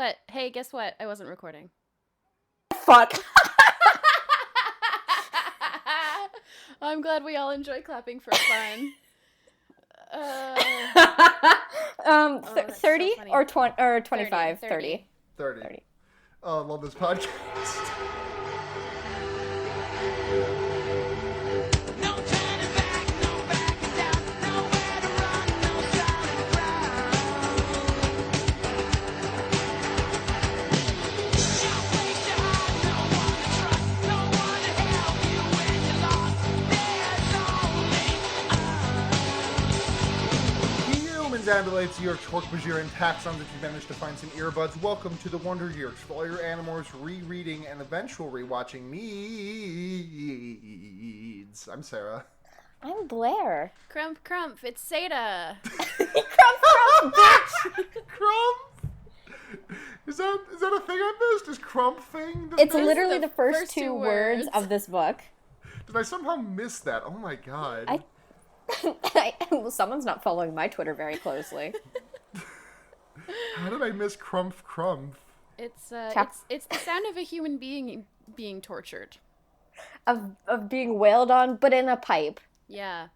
what? Hey, guess what? I wasn't recording. Fuck. I'm glad we all enjoy clapping for fun. 30 so or 20 or 25? 30. 30. Oh, I love this podcast. Andalites, your Torque-Bajir and Taxons if you managed to find some earbuds. Welcome to the Wonder Years for all your Animorphs rereading and eventual rewatching needs. I'm Sarah. I'm Blair. Crumph, it's Seda. Crumph, bitch! Crumph? Is that a thing I missed? Is Crumph thing? It's literally the first two words of this book. Did I somehow miss that? Oh my god. Well, someone's not following my Twitter very closely. How did I miss Crumph? It's the sound of a human being being tortured. Of being wailed on, but in a pipe. Yeah.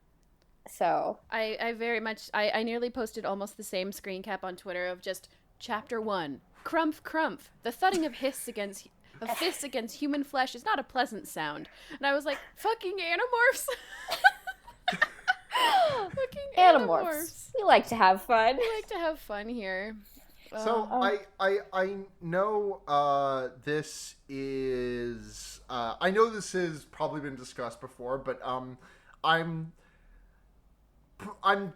So. I very much, I nearly posted almost the same screen cap on Twitter of just Chapter 1. Crumph. The thudding of fists against human flesh is not a pleasant sound. And I was like, fucking Animorphs. Fucking Animorphs. We like to have fun. We like to have fun here. So I know this is I know this has probably been discussed before, but I'm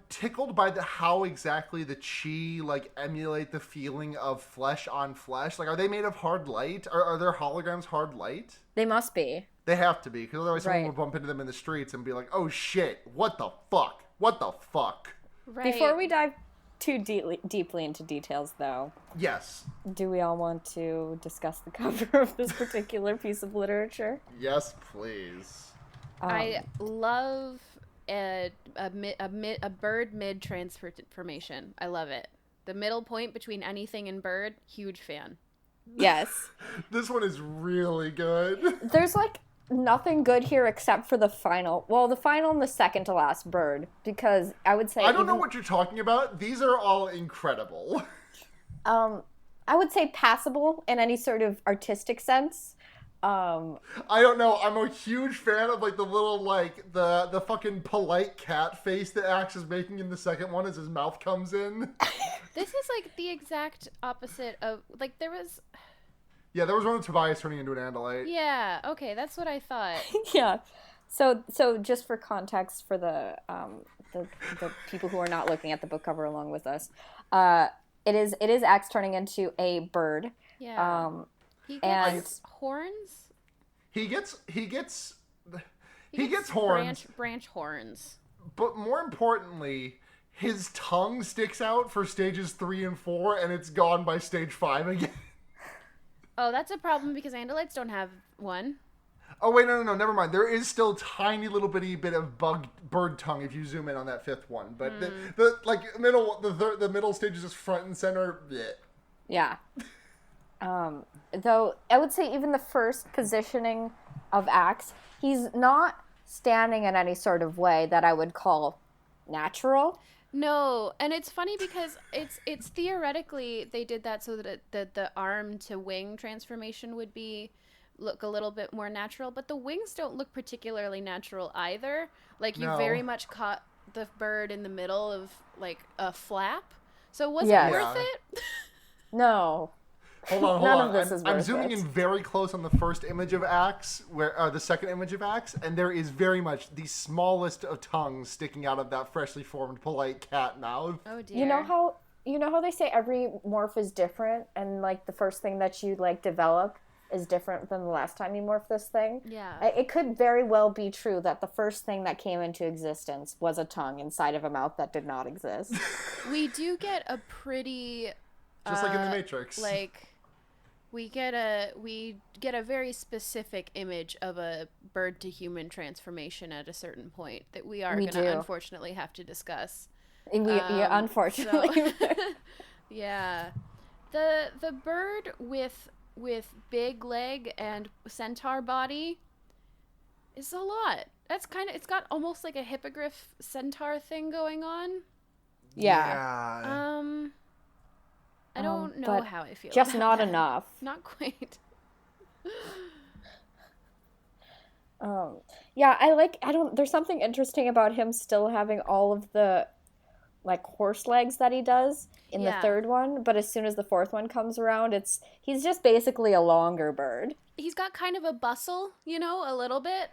tickled by how exactly the chi emulate the feeling of flesh on flesh. Like, are they made of hard light? Are their holograms hard light? They must be. They have to be, because otherwise someone Right. would bump into them in the streets and be like, "Oh shit! What the fuck? What the fuck?" Right. Before we dive too deeply into details, though, Yes. do we all want to discuss the cover of this particular piece of literature? Yes, please. I love a bird mid transformation. I love it. The middle point between anything and bird, huge fan. Yes. This one is really good. There's nothing good here except for the final and the second to last bird, because I would say I don't know what you're talking about. These are all incredible. I would say passable in any sort of artistic sense. I don't know. I'm a huge fan of the little the fucking polite cat face that Axe is making in the second one as his mouth comes in. This is the exact opposite of there was. Yeah, there was one with Tobias turning into an Andalite. Yeah. Okay, that's what I thought. Yeah. So just for context for the people who are not looking at the book cover along with us, it is Axe turning into a bird. Yeah. He gets horns. He gets horns. Branch horns. But more importantly, his tongue sticks out for stages 3 and 4, and it's gone by stage 5 again. Oh, that's a problem because Andalites don't have one. Oh wait, no, never mind. There is still tiny little bitty bit of bird tongue if you zoom in on that 5th one, but the middle stage is just front and center. Bleh. Yeah. Though I would say even the first positioning of Axe, he's not standing in any sort of way that I would call natural. No, and it's funny because it's theoretically they did that so that the arm to wing transformation would look a little bit more natural, but the wings don't look particularly natural either. You very much caught the bird in the middle of a flap. So was it worth it? No. Hold on. None of this is worth I'm zooming in very close on the first image of Axe, the second image of Axe, and there is very much the smallest of tongues sticking out of that freshly formed polite cat mouth. Oh dear. You know how they say every morph is different, and the first thing that you develop is different than the last time you morph this thing? Yeah. It could very well be true that the first thing that came into existence was a tongue inside of a mouth that did not exist. We do get a pretty Just like in the Matrix. We get a very specific image of a bird to human transformation at a certain point that we are going to unfortunately have to discuss. Unfortunately. So, yeah. The bird with big leg and centaur body is a lot. That's kind of, it's got almost like a hippogriff centaur thing going on. Yeah. I don't know but how I feel. just about not that. enough. Not quite. Yeah, there's something interesting about him still having all of the like horse legs that he does in the third one, but as soon as the fourth one comes around, he's just basically a longer bird. He's got kind of a bustle, a little bit.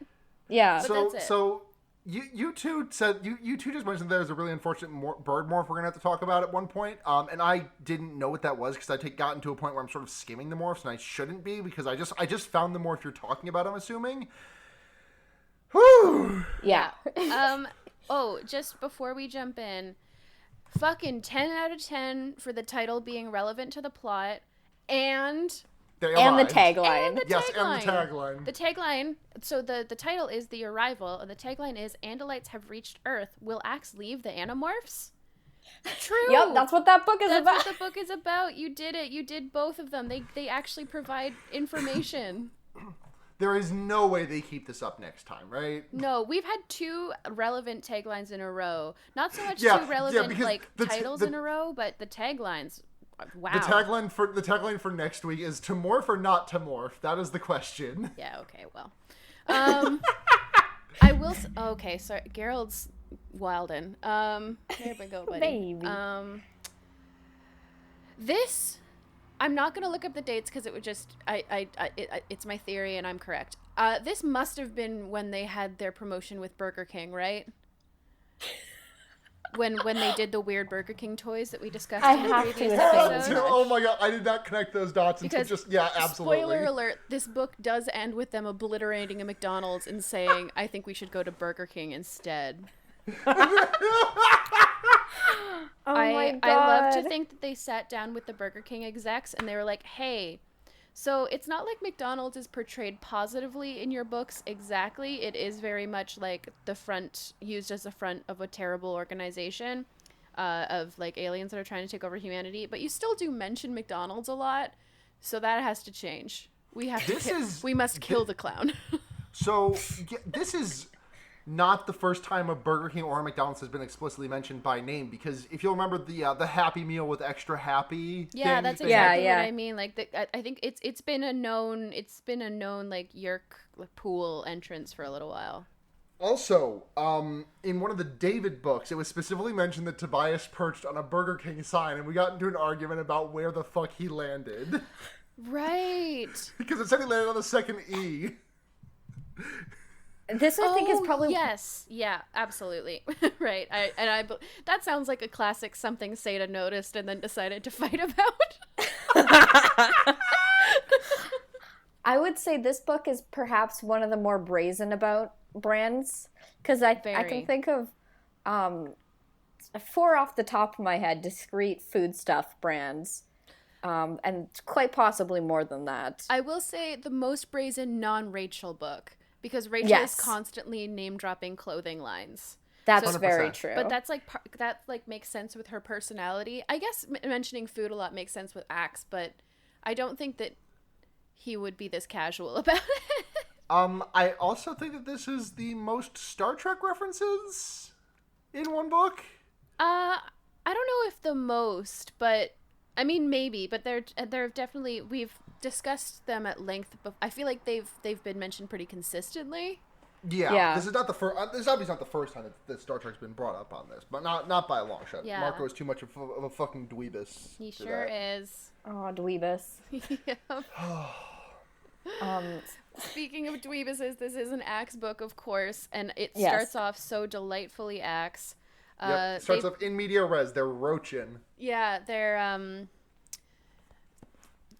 Yeah. But that's it. So you two said you two just mentioned there's a really unfortunate bird morph we're gonna have to talk about at one point. And I didn't know what that was because I gotten to a point where I'm sort of skimming the morphs and I shouldn't be because I just found the morph you're talking about. I'm assuming. Whew. Yeah. Just before we jump in, fucking 10 out of 10 for the title being relevant to the plot and the tagline. And the tagline. The tagline, so the title is The Arrival, and the tagline is Andalites have reached Earth. Will Axe leave the Animorphs? True. Yep, that's what that book is about. That's what the book is about. You did it. You did both of them. They actually provide information. There is no way they keep this up next time, right? No, we've had 2 relevant taglines in a row. Not so much 2 relevant titles in a row, but the taglines. Wow. The tagline for next week is to morph or not to morph. That is the question. Yeah. Okay. Well, I will. Okay. Sorry, Gerald's Wilden. Here we go, buddy. Baby. This. I'm not going to look up the dates because it would just, it's my theory and I'm correct. This must have been when they had their promotion with Burger King, right? When they did the weird Burger King toys that we discussed in the previous episode. Oh my god, I did not connect those dots until absolutely. Spoiler alert, this book does end with them obliterating a McDonald's and saying, I think we should go to Burger King instead. my God. I love to think that they sat down with the Burger King execs and they were like, hey, so it's not like McDonald's is portrayed positively in your books exactly. It is very much like used as the front of a terrible organization of like aliens that are trying to take over humanity. But you still do mention McDonald's a lot. So that has to change. We must kill the clown. So this is not the first time a Burger King or a McDonald's has been explicitly mentioned by name, because if you'll remember the Happy Meal with extra happy. Yeah, that's exactly what I mean. Like I think it's been a known like Yerk pool entrance for a little while. Also, in one of the David books, it was specifically mentioned that Tobias perched on a Burger King sign, and we got into an argument about where the fuck he landed. Right. Because it said he landed on the second E. This, I think, is probably... Yes. Yeah, absolutely. Right. That sounds like a classic something Seda noticed and then decided to fight about. I would say this book is perhaps one of the more brazen about brands, because I can think of 4 off the top of my head discrete foodstuff brands, and quite possibly more than that. I will say the most brazen non-Rachel book, because Rachel is constantly name-dropping clothing lines. That's very true. But that's that makes sense with her personality. I guess mentioning food a lot makes sense with Axe, but I don't think that he would be this casual about it. I also think that this is the most Star Trek references in one book. I don't know if the most, but I mean maybe. But they're definitely, we've discussed them at length. But I feel like they've been mentioned pretty consistently. Yeah. This is not the first. This is obviously not the first time that Star Trek's been brought up on this, but not by a long shot. Yeah. Marco is too much of a fucking dweebus. He sure is. Oh, dweebus. Speaking of dweebuses, this is an Axe book, of course, and it starts off so delightfully Axe. It starts off in media res. They're roaching. Yeah,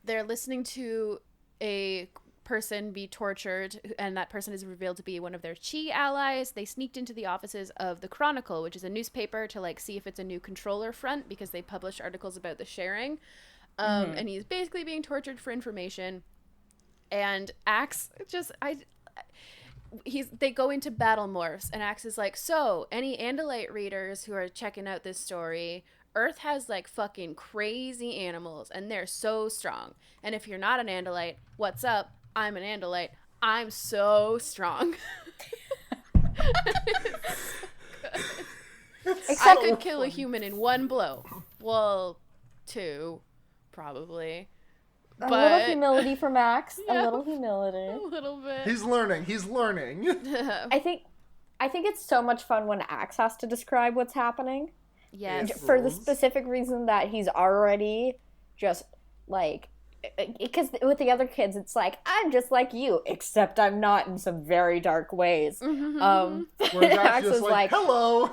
they're listening to a person be tortured, and that person is revealed to be one of their Chi allies. They sneaked into the offices of the Chronicle, which is a newspaper, to see if it's a new controller front, because they publish articles about the sharing. And he's basically being tortured for information. And Axe they go into battle morphs, and Axe is like, so any Andalite readers who are checking out this story, Earth has like fucking crazy animals and they're so strong. And if you're not an Andalite, what's up? I'm an Andalite. I'm so strong. I could kill a human in one blow. Well, two, probably. A little humility for Max. Yeah, a little humility. A little bit. He's learning. I think it's so much fun when Axe has to describe what's happening. Yes. For the specific reason that he's already just like, because with the other kids it's like, I'm just like you, except I'm not in some very dark ways. Where Axe is like, hello.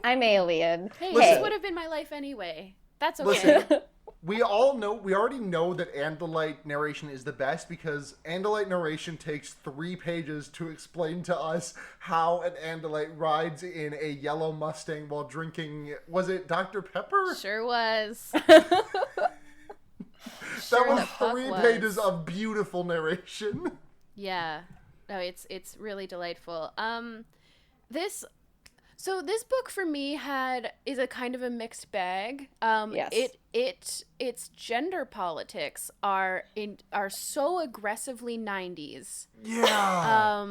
I'm alien. Hey, this would have been my life anyway. That's okay. Listen, we already know that Andalite narration is the best because Andalite narration takes 3 pages to explain to us how an Andalite rides in a yellow Mustang while drinking, was it Dr. Pepper? Sure was. That was 3 pages of beautiful narration. Yeah. No, it's really delightful. So this book for me is a kind of a mixed bag. Yes. Its gender politics are so aggressively 90s. Yeah.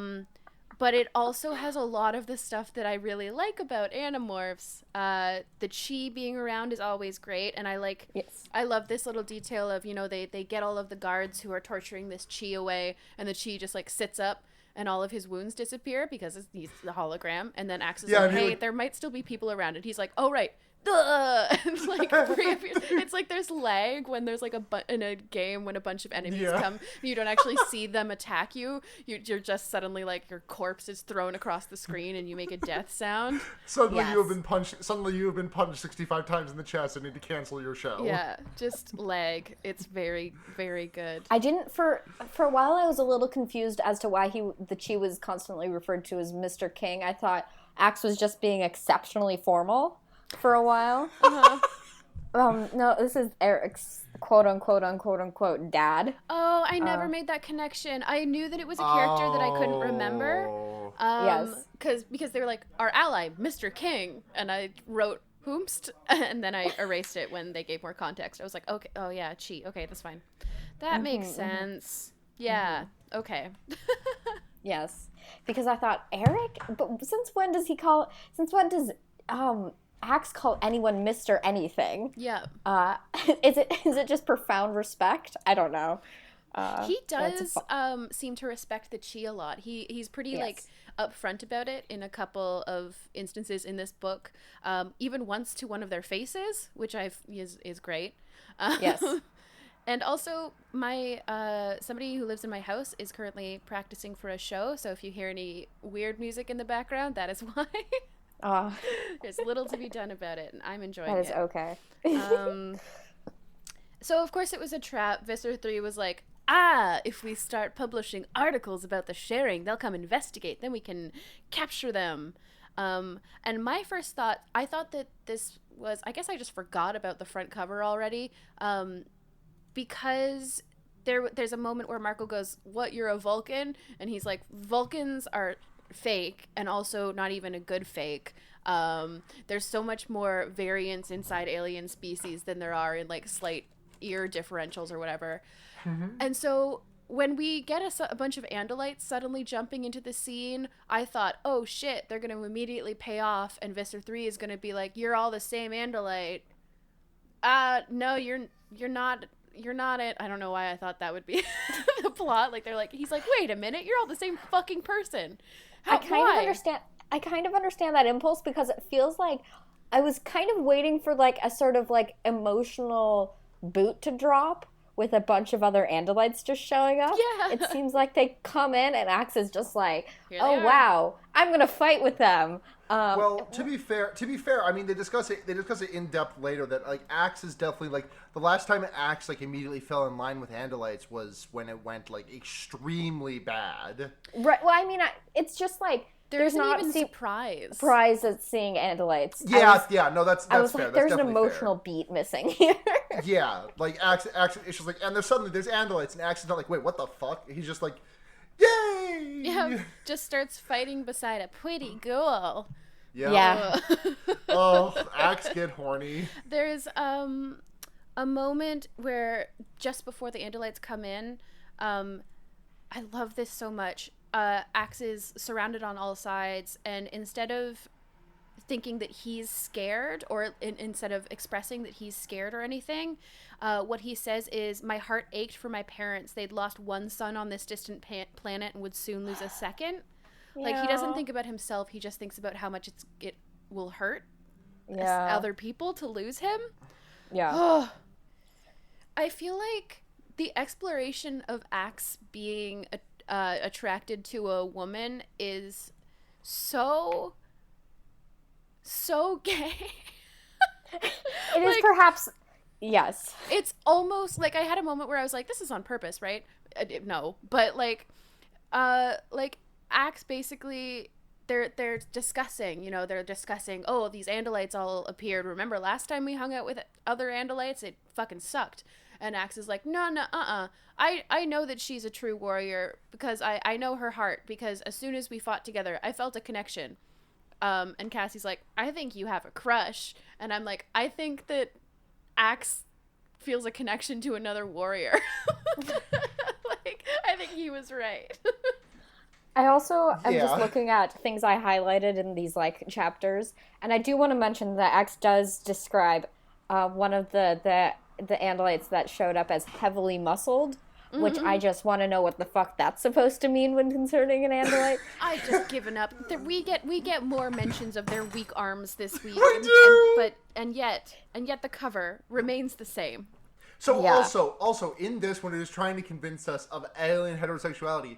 But it also has a lot of the stuff that I really like about Animorphs. The chi being around is always great, and I love this little detail of, they get all of the guards who are torturing this chi away, and the chi just like sits up. And all of his wounds disappear because he's the hologram. And then Axe is like, hey, there might still be people around. And he's like, oh, right. Duh! And like, it's like there's lag when there's like in a game when a bunch of enemies come. You don't actually see them attack you. You're just suddenly like your corpse is thrown across the screen and you make a death sound. Suddenly you have been punched 65 times in the chest and need to cancel your show. Yeah, just lag. It's very, very good. I didn't for a while. I was a little confused as to why the chi was constantly referred to as Mr. King. I thought Axe was just being exceptionally formal for a while. No, this is Eric's quote unquote dad. Oh, I never made that connection. I knew that it was a character that I couldn't remember. Yes. Because they were like, our ally, Mr. King. And I wrote Hoomst, and then I erased it when they gave more context. I was like, okay, oh yeah, chi. Okay, that's fine. That makes sense. Yeah, okay. Yes. Because I thought, Eric? But since when does Axe call anyone Mr. Anything? Yeah. Is it just profound respect? I don't know. He does seem to respect the chi a lot. He's pretty like upfront about it in a couple of instances in this book. Even once to one of their faces, which is great. Yes. And also, my somebody who lives in my house is currently practicing for a show. So if you hear any weird music in the background, that is why. There's little to be done about it, and I'm enjoying it. That is okay. So, of course, it was a trap. Visser 3 was like, if we start publishing articles about the sharing, they'll come investigate. Then we can capture them. And my first thought, I thought that this was, I guess I just forgot about the front cover already, because there's a moment where Marco goes, what, you're a Vulcan? And he's like, Vulcans are fake, and also not even a good fake. There's so much more variance inside alien species than there are in like slight ear differentials or whatever. And so when we get a bunch of Andalites suddenly jumping into the scene, I thought, oh shit, they're going to immediately pay off, and Visser 3 is going to be like, you're all the same Andalite. No, you're not it. I don't know why I thought that would be the plot. Like, he's like, wait a minute, you're all the same fucking person. I kind of understand that impulse, because it feels like I was kind of waiting for like a sort of like emotional boot to drop with a bunch of other Andalites just showing up. Yeah. It seems like they come in and Axe is just like, oh wow, I'm gonna fight with them. Well, to be fair, I mean, they discuss it in depth later that like Axe is definitely like the last time Axe like immediately fell in line with Andalites was when it went like extremely bad. Right. Well, I mean, it's just like there's not even surprise at seeing Andalites. Yeah, no, that's fair. Like, there's an emotional beat missing here. Yeah, like Axe, it's just like, and there's Andalites, and Axe is not like, wait, what the fuck? He's just like, yay! Yeah, just starts fighting beside a pretty girl. Yeah. Yeah. Oh, Axe get horny. There's a moment where just before the Andalites come in, I love this so much. Axe is surrounded on all sides, and instead of thinking that he's scared, or instead of expressing that he's scared or anything, what he says is, "My heart ached for my parents. They'd lost one son on this distant planet and would soon lose a second." Yeah. Like, he doesn't think about himself. He just thinks about how much it will hurt other people to lose him. Yeah. Oh, I feel like the exploration of Axe being attracted to a woman is so gay. It is perhaps, yes. It's almost like I had a moment where I was like, this is on purpose, right? No, but like Axe basically, they're discussing, oh, these Andalites all appeared. Remember last time we hung out with other Andalites? It fucking sucked. And Axe is like, no, I know that she's a true warrior because I know her heart, because as soon as we fought together, I felt a connection. And Cassie's like, I think you have a crush. And I'm like, I think that Axe feels a connection to another warrior. Like, I think he was right. I also am just looking at things I highlighted in these, like, chapters, and I do want to mention that Axe does describe one of the Andalites that showed up as heavily muscled, which I just want to know what the fuck that's supposed to mean when concerning an Andalite. I've just given up. We get more mentions of their weak arms this week, and yet the cover remains the same. So also in this, when it is trying to convince us of alien heterosexuality,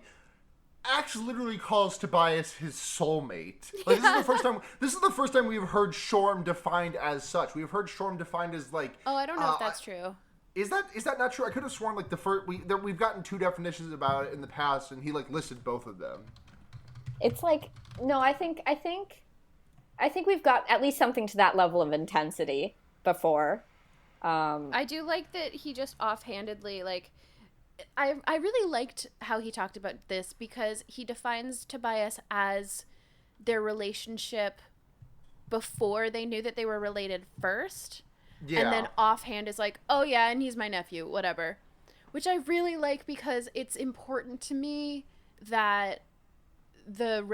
Axe literally calls Tobias his soulmate. Like, this is the first time we've heard Shorm defined as such. We've heard Shorm defined as, like... Oh, I don't know if that's true. Is that not true? I could have sworn, like, we've gotten two definitions about it in the past, and he, like, listed both of them. It's like, no, I think we've got at least something to that level of intensity before. I do like that he just offhandedly, like... I really liked how he talked about this, because he defines Tobias as their relationship before they knew that they were related first. Yeah. And then offhand is like, oh yeah, and he's my nephew, whatever. Which I really like, because it's important to me that the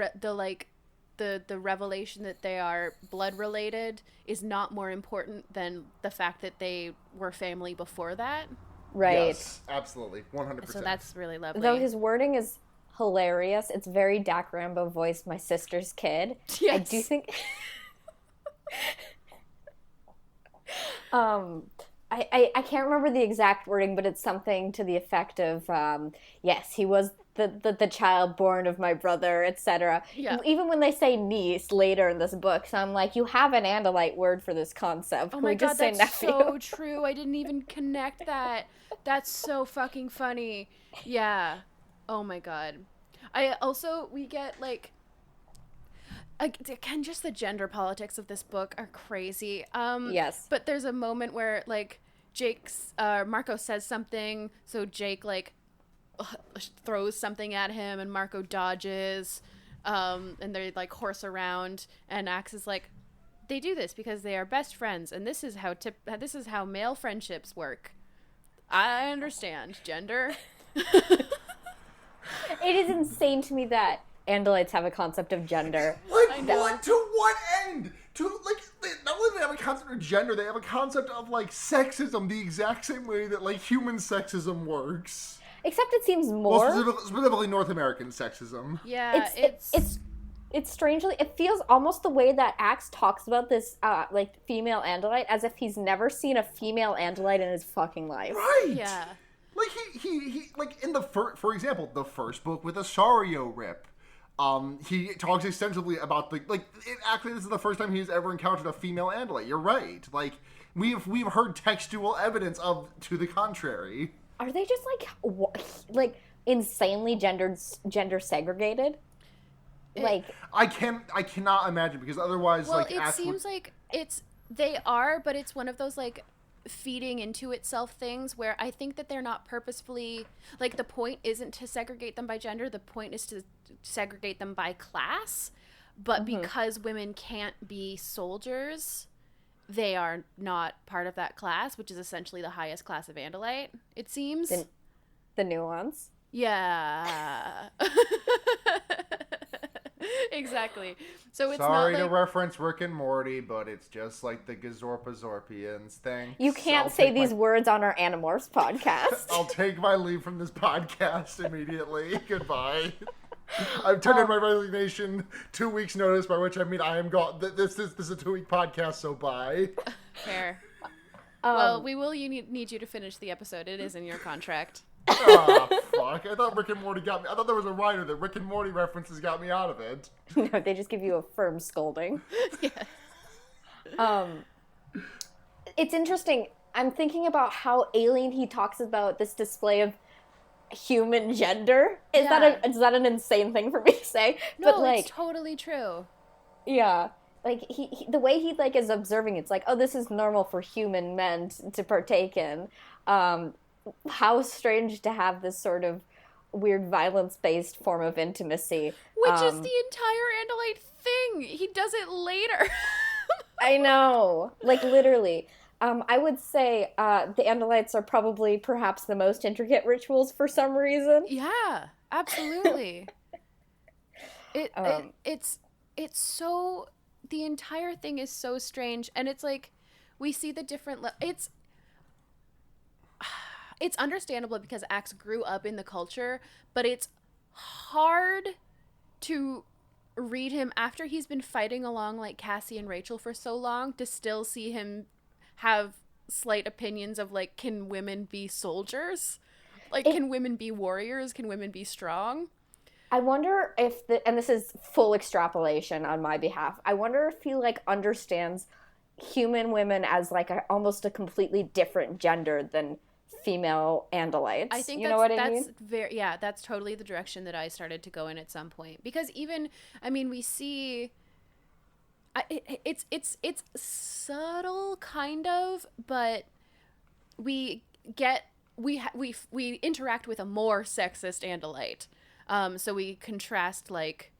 revelation that they are blood related is not more important than the fact that they were family before that. Right. Yes, absolutely. 100%. So that's really lovely. Though his wording is hilarious. It's very Dak Rambo voice, my sister's kid. Yes. I do think... I can't remember the exact wording, but it's something to the effect of, yes, he was the child born of my brother, etc. Yeah. Even when they say niece later in this book, so I'm like, you have an Andalite word for this concept. Oh my god, just say that's nephew? So true. I didn't even connect that. That's so fucking funny. Yeah. Oh my god. We get, like... Again, just the gender politics of this book are crazy. Yes. But there's a moment where, like, Marco says something, so Jake, like, throws something at him, and Marco dodges, and they, like, horse around, and Axe is like, they do this because they are best friends, and this is how male friendships work. I understand gender. It is insane to me that Andalites have a concept of gender. Like, what? To what end? Not only do they have a concept of gender, they have a concept of, like, sexism the exact same way that, like, human sexism works. Except it seems more... Well, specifically North American sexism. Yeah, it's strangely... It feels almost the way that Axe talks about this, like, female Andalite, as if he's never seen a female Andalite in his fucking life. Right! Yeah. Like, he like, in for example, the first book with Asario Rip, he talks extensively about actually this is the first time he's ever encountered a female Andalite. You're right. Like, we've heard textual evidence to the contrary. Are they just like insanely gender segregated? Like, I cannot imagine, because otherwise, well, like, it seems like they are, but it's one of those, like, feeding into itself things where I think that they're not purposefully, like, the point isn't to segregate them by gender, the point is to segregate them by class, but because women can't be soldiers, they are not part of that class, which is essentially the highest class of Andalite, it seems. The nuance. Yeah. Exactly. So it's Sorry not like... to reference Rick and Morty, but it's just like the Gazorpa-Zorpians thing. You can't say these words on our Animorphs podcast. I'll take my leave from this podcast immediately. Goodbye. I've turned in my resignation 2 weeks notice, by which I mean I am gone. This is a 2-week podcast, so bye. Fair. Well, we will need you to finish the episode. It is in your contract. Oh, fuck. I thought Rick and Morty got me. I thought there was a writer that Rick and Morty references got me out of it. No, they just give you a firm scolding. Yes. It's interesting. I'm thinking about how alien he talks about this display of human gender. Is that an insane thing for me to say? No, but, like, it's totally true. Yeah. Like, he the way he, like, is observing, it's like, oh, this is normal for human men to partake in. How strange to have this sort of weird violence-based form of intimacy. Which is the entire Andalite thing. He does it later. I know. Like, literally. I would say the Andalites are probably perhaps the most intricate rituals for some reason. Yeah, absolutely. It's so... The entire thing is so strange. And it's like, we see the different... It's understandable because Axe grew up in the culture, but it's hard to read him after he's been fighting along like Cassie and Rachel for so long to still see him have slight opinions of like, can women be soldiers? Like, can women be warriors? Can women be strong? I wonder if and this is full extrapolation on my behalf, I wonder if he like understands human women as like almost a completely different gender than female Andalites. I think that's totally the direction that I started to go in at some point. Because even, I mean, we see, it's subtle kind of, but we interact with a more sexist Andalite. So we contrast like,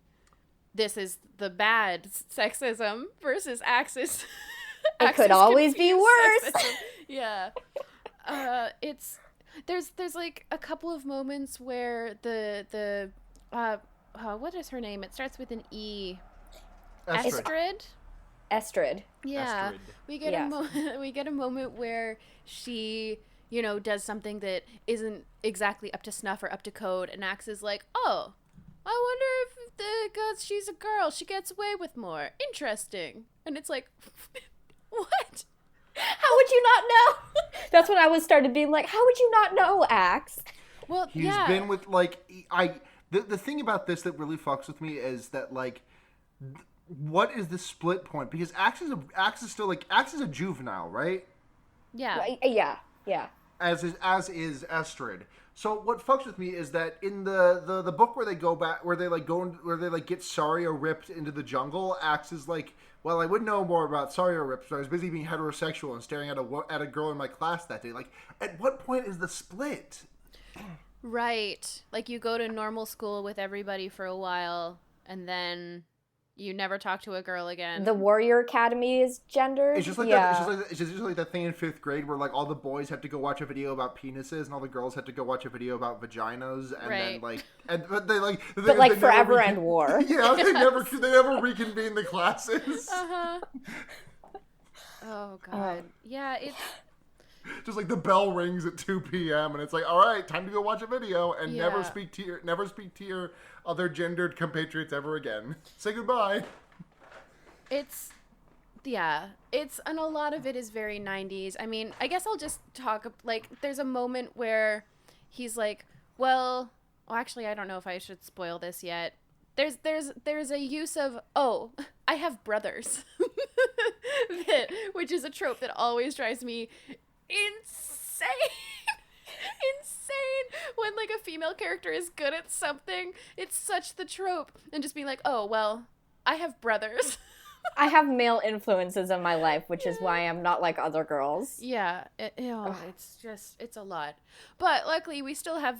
this is the bad sexism versus Axis. It could always be worse. Sexism. Yeah. There's like a couple of moments where the what is her name? It starts with an E. Estrid. Estrid. Yeah. Estrid. We get a moment where she, you know, does something that isn't exactly up to snuff or up to code, and Axe is like, oh, I wonder if because she's a girl, she gets away with more. Interesting. And it's like, what? How would you not know? That's when I started being like, how would you not know, Axe? Well, he's been with like the thing about this that really fucks with me is that like, what is the split point? Because Axe is still like Axe is a juvenile, right? Yeah. Yeah. As is Estrid. So what fucks with me is that in the book where they go back, where they get Sario ripped into the jungle, Axe is like, well, I would know more about Sario rips, but I was busy being heterosexual and staring at a girl in my class that day. Like, at what point is the split? Right. Like, you go to normal school with everybody for a while, and then you never talk to a girl again. The Warrior Academy is gendered. It's just like it's just like that thing in 5th grade where like all the boys have to go watch a video about penises and all the girls have to go watch a video about vaginas, and then like but forever end war. Yeah, they never reconvene the classes. Oh god. Yeah, it's just like the bell rings at 2 p.m. and it's like, all right, time to go watch a video and never speak to your other gendered compatriots ever again. Say goodbye. And a lot of it is very 90s. I mean, I guess I'll just talk, like, there's a moment where he's like, well, actually, I don't know if I should spoil this yet. There's a use of, oh, I have brothers, which is a trope that always drives me insane when like a female character is good at something. It's such the trope. And just being like, oh well, I have brothers. I have male influences in my life, which is why I'm not like other girls. Yeah, it's a lot. But luckily we still have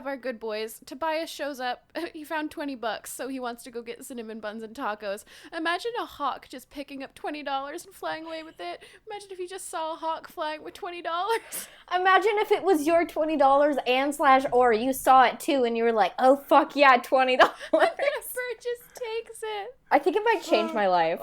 our good boys. Tobias shows up. He found $20, so he wants to go get cinnamon buns and tacos. Imagine a hawk just picking up $20 and flying away with it. Imagine if you just saw a hawk flying with $20. Imagine if it was your $20 and / or you saw it too and you were like, oh fuck yeah, $20. Bird just takes it. I think it might change my life.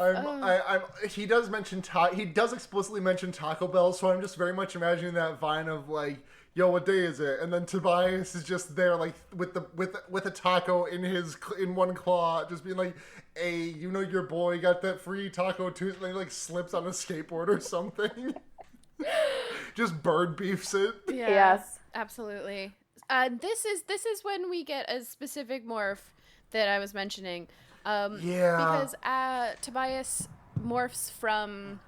He does explicitly mention Taco Bell, so I'm just very much imagining that vine of like, yo, what day is it? And then Tobias is just there like with a taco in one claw, just being like, hey, you know your boy got that free taco too, and then he like slips on a skateboard or something. Just bird beefs it. Yeah, yes, absolutely. This is when we get a specific morph that I was mentioning. Because Tobias morphs from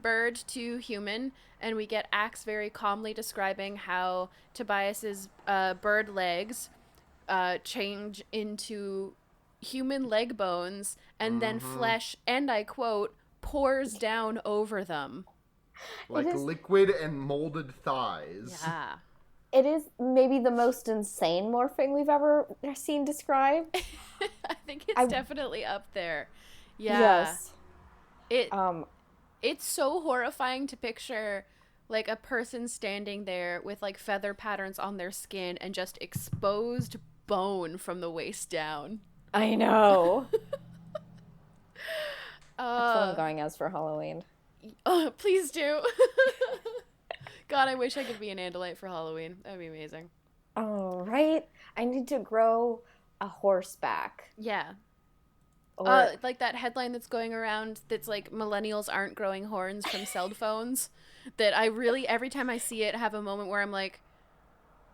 bird to human, and we get Axe very calmly describing how Tobias's bird legs change into human leg bones, and then flesh, and I quote, pours down over them. Like liquid and molded thighs. Yeah. It is maybe the most insane morphing we've ever seen described. I think it's definitely up there. Yeah. Yes. It's so horrifying to picture like a person standing there with like feather patterns on their skin and just exposed bone from the waist down. I know. That's what I'm going as for Halloween. Please do. God, I wish I could be an Andalite for Halloween. That would be amazing. Oh, right? I need to grow a horseback. Yeah. Or like that headline that's going around that's like millennials aren't growing horns from cell phones. That I really, every time I see it, have a moment where I'm like,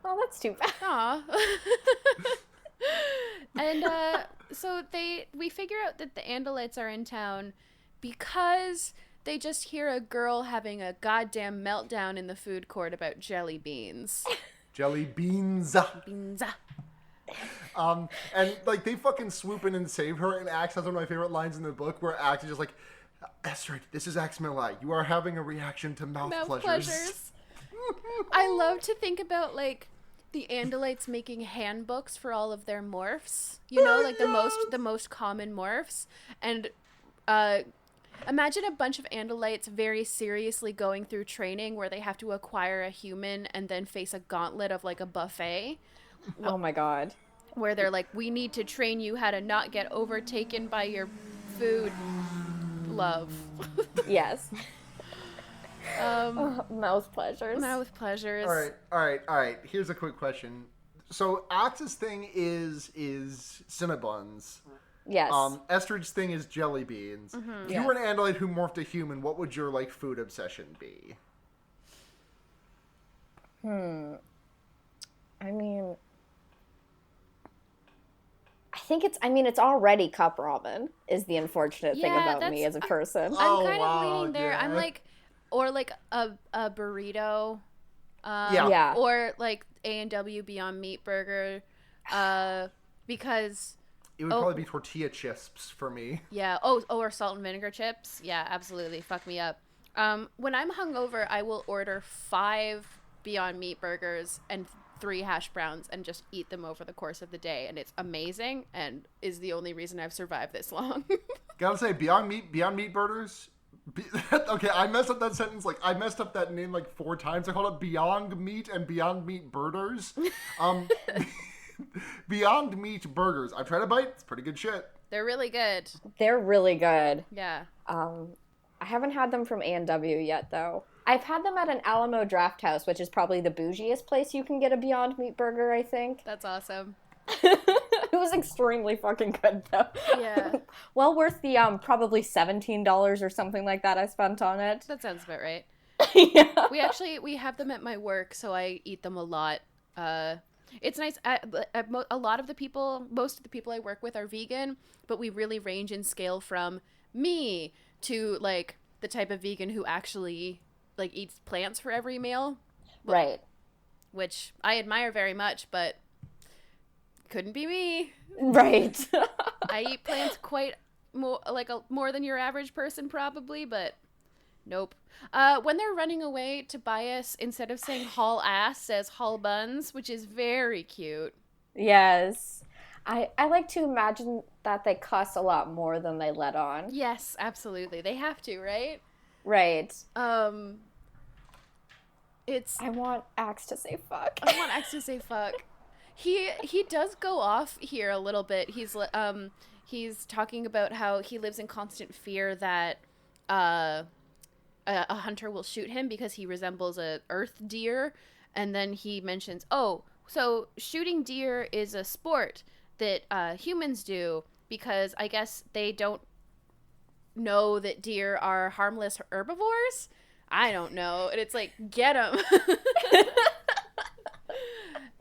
oh, that's too bad. aw. And so we figure out that the Andalites are in town because they just hear a girl having a goddamn meltdown in the food court about jelly beans. Jelly beans. Beans. And like they fucking swoop in and save her, and Axe has one of my favorite lines in the book where Axe is just like, Estrid, this is Axe Milai. You are having a reaction to mouth pleasures. I love to think about like the Andalites making handbooks for all of their morphs. You know, like the most common morphs. And imagine a bunch of Andalites very seriously going through training where they have to acquire a human and then face a gauntlet of like a buffet. Oh my god. Where they're like, we need to train you how to not get overtaken by your food love. Yes. Mouth pleasures. Mouth pleasures. All right. Here's a quick question. So Axe's thing is Cinnabons. Yes. Estrid's thing is jelly beans. Mm-hmm. If you were an Andalite who morphed a human, what would your like food obsession be? I mean, it's already cup ramen is the unfortunate thing about me as a person. I'm kind of leaning there. Yeah. I'm like, or like a burrito. Yeah. Or like A&W Beyond Meat Burger. Because It would probably be tortilla chips for me. yeah. Or salt and vinegar chips. Yeah, absolutely. Fuck me up. When I'm hungover, I will order 5 Beyond Meat Burgers and 3 hash browns and just eat them over the course of the day, and it's amazing and is the only reason I've survived this long. Gotta say, Beyond Meat burgers. Okay, I messed up that sentence. Like I messed up that name like 4 times. I called it Beyond Meat and Beyond Meat Burgers. Beyond Meat Burgers. I've tried a bite. It's pretty good shit. They're really good. They're really good. Yeah. I haven't had them from A&W yet, though. I've had them at an Alamo Draft House, which is probably the bougiest place you can get a Beyond Meat burger, I think. That's awesome. It was extremely fucking good, though. Yeah. Well worth the probably $17 or something like that I spent on it. That sounds about right. Yeah. We have them at my work, so I eat them a lot. It's nice. Most of the people I work with are vegan, but we really range in scale from me to like the type of vegan who actually like eats plants for every meal. Right. Which I admire very much, but couldn't be me. Right. I eat plants quite more than your average person probably, but nope. When they're running away, Tobias, instead of saying haul ass, says haul buns, which is very cute. Yes. I like to imagine that they cuss a lot more than they let on. Yes, absolutely. They have to, right? Right. It's... I want Axe to say fuck. I want Axe to say fuck. He does go off here a little bit. He's talking about how he lives in constant fear that a hunter will shoot him because he resembles a earth deer, and then he mentions, oh, so shooting deer is a sport that humans do because I guess they don't know that deer are harmless herbivores. I don't know. And it's like, get him.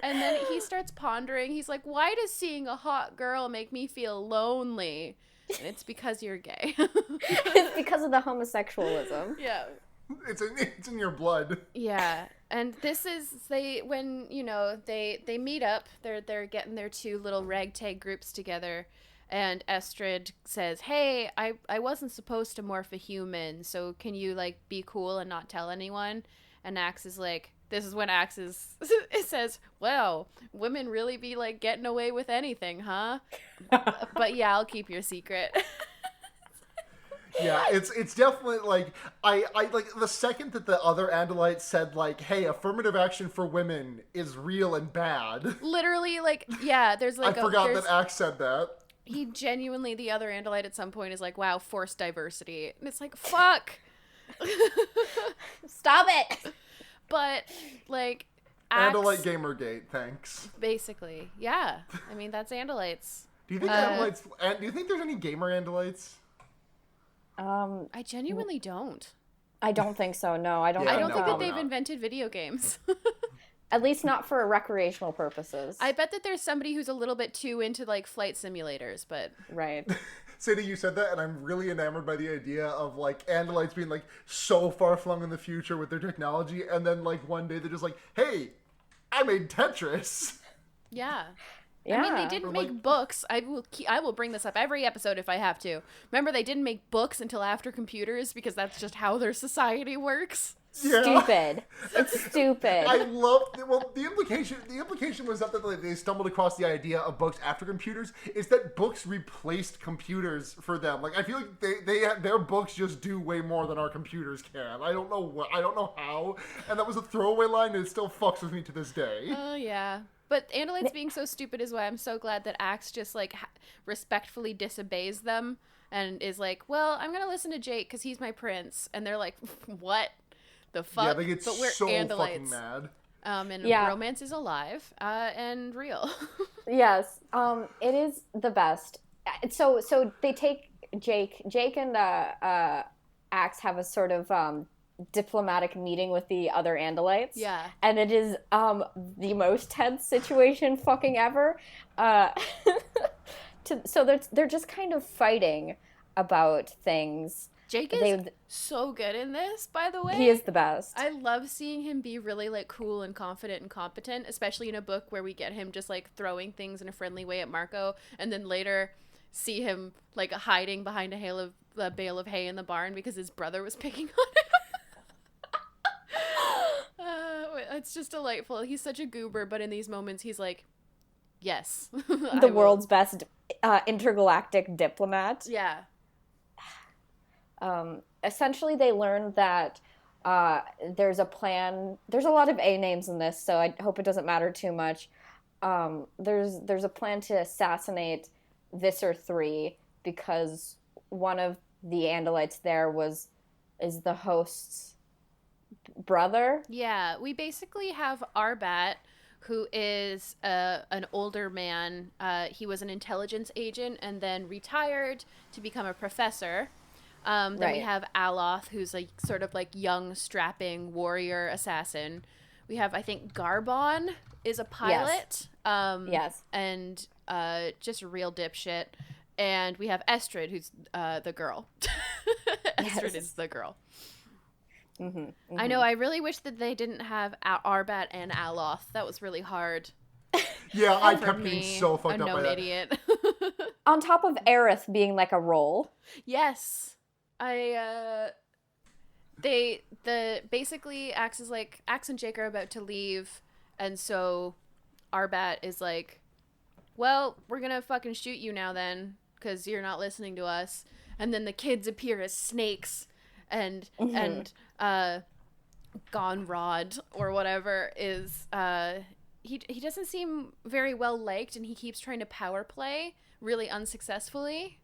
And then he starts pondering. He's like, why does seeing a hot girl make me feel lonely? And it's because you're gay. It's because of the homosexualism. Yeah. It's in your blood. Yeah. And this is when they meet up, they're getting their two little ragtag groups together, and Estrid says, "Hey, I wasn't supposed to morph a human, so can you like be cool and not tell anyone?" And Axe is like, this is when Axe it says, "Well, women really be like getting away with anything, huh? But yeah, I'll keep your secret." Yeah, it's definitely like I like the second that the other Andalites said like, "Hey, affirmative action for women is real and bad." Literally, like, yeah, there's like I forgot that Axe said that. He genuinely, the other Andalite at some point is like, "Wow, forced diversity," and it's like, fuck. Stop it. But like, Axe, Andalite Gamergate, thanks. Basically, yeah. I mean, that's Andalites. Do you think Andalites? Do you think there's any gamer Andalites? I genuinely don't. I don't think so. No, I don't. I don't no, think that probably they've not. invented video games. At least not for recreational purposes. I bet that there's somebody who's a little bit too into like flight simulators, but Right. Sadie, you said that, and I'm really enamored by the idea of like Andalites being like so far flung in the future with their technology, and then like one day they're just like, "Hey, I made Tetris." yeah. Yeah. I mean, they didn't make books. I will bring this up every episode if I have to. Remember, they didn't make books until after computers because that's just how their society works. Yeah. Stupid. It's stupid. I love. Well, the implication was not that like, they stumbled across the idea of books after computers. It's that books replaced computers for them. Like I feel like their books just do way more than our computers can. I don't know I don't know how. And that was a throwaway line, and it still fucks with me to this day. Oh, yeah. But Andalites being so stupid is why I'm so glad that Axe just, like, respectfully disobeys them and is like, well, I'm going to listen to Jake because he's my prince. And they're like, what the fuck? Yeah, they get but we're so Andalites. fucking mad. And Yeah. romance is alive and real. Yes. It is the best. So they take Jake and Axe have a sort of diplomatic meeting with the other Andalites. Yeah. And it is the most tense situation fucking ever. So they're just kind of fighting about things. Jake is so good in this, by the way. He is the best. I love seeing him be really, like, cool and confident and competent, especially in a book where we get him just, like, throwing things in a friendly way at Marco, and then later see him, like, hiding behind a bale of hay in the barn because his brother was picking on him. It's just delightful. He's such a goober, but in these moments, he's like, yes. The world's best intergalactic diplomat. Yeah. Essentially, they learned that there's a plan. There's a lot of A names in this, so I hope it doesn't matter too much. There's a plan to assassinate Visser 3 because one of the Andalites there is the host's brother. Yeah, we basically have Arbat, who is an older man. He was an intelligence agent and then retired to become a professor. Then we have Aloth, who's a sort of like young, strapping warrior assassin. We have, I think, Garbon is a pilot. Yes. And just a real dipshit. And we have Estrid, who's the girl. Estrid is the girl. Mm-hmm, mm-hmm. I know, I really wish that they didn't have Arbat and Aloth. That was really hard. Yeah, I For kept me, getting so fucked a up by known that. idiot. On top of Aerith being like a role. Yes. Basically Axe and Jake are about to leave, and so Arbat is like, well, we're gonna fucking shoot you now then, because you're not listening to us. And then the kids appear as snakes, and Gonrod or whatever is he doesn't seem very well liked, and he keeps trying to power play really unsuccessfully.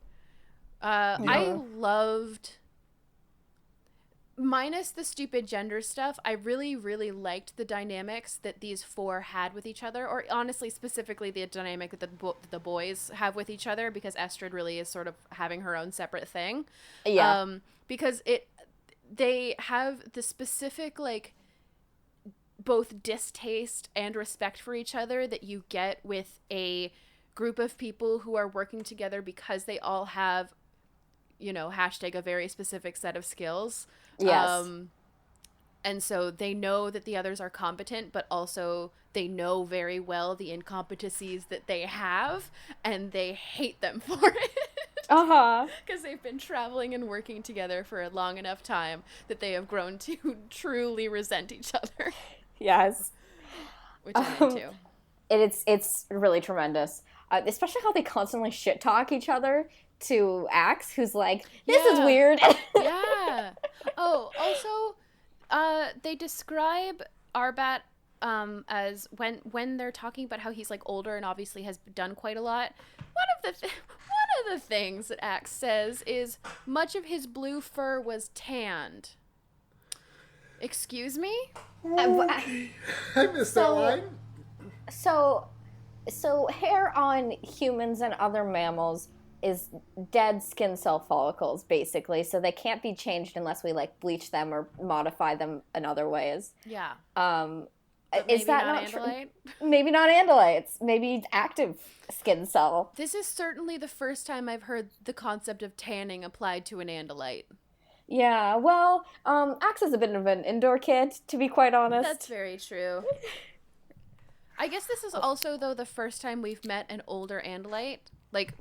I loved, minus the stupid gender stuff, I really, really liked the dynamics that these four had with each other, or honestly, specifically the dynamic that the boys have with each other, because Estrid really is sort of having her own separate thing. Yeah. Because they have the specific, like, both distaste and respect for each other that you get with a group of people who are working together because they all have, you know, hashtag a very specific set of skills. Yes. And so they know that the others are competent, but also they know very well the incompetencies that they have, and they hate them for it. Because they've been traveling and working together for a long enough time that they have grown to truly resent each other. Yes. Which I'm into. It's really tremendous. Especially how they constantly shit talk each other to Axe, who's like, this is weird. Yeah. Oh, also, they describe Arbat as when they're talking about how he's like older and obviously has done quite a lot. One of the things that Axe says is much of his blue fur was tanned. Excuse me? I missed that line. So hair on humans and other mammals is dead skin cell follicles, basically. So they can't be changed unless we like bleach them or modify them in other ways. Yeah. Is that not true? Maybe not andalites. Maybe active skin cell. This is certainly the first time I've heard the concept of tanning applied to an andalite. Yeah, well, Axe is a bit of an indoor kid, to be quite honest. That's very true. I guess this is also, though, the first time we've met an older andalite. Like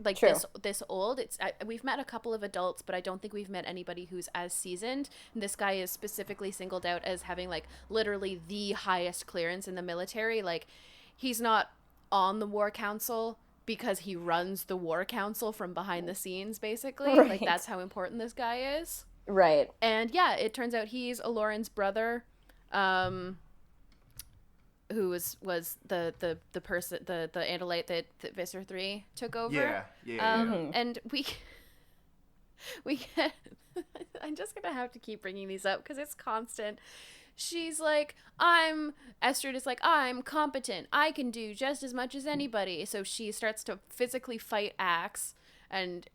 this old. We've met a couple of adults, but I don't think we've met anybody who's as seasoned. And this guy is specifically singled out as having like literally the highest clearance in the military. Like, he's not on the war council because he runs the war council from behind the scenes, basically. Right. Like, that's how important this guy is. Right. And yeah, it turns out he's Aloran's brother, who was the person, the andalite that Visser 3 took over. Yeah. And we get I'm just gonna have to keep bringing these up because it's constant. She's like, Estrid is like, I'm competent. I can do just as much as anybody. So she starts to physically fight Axe. And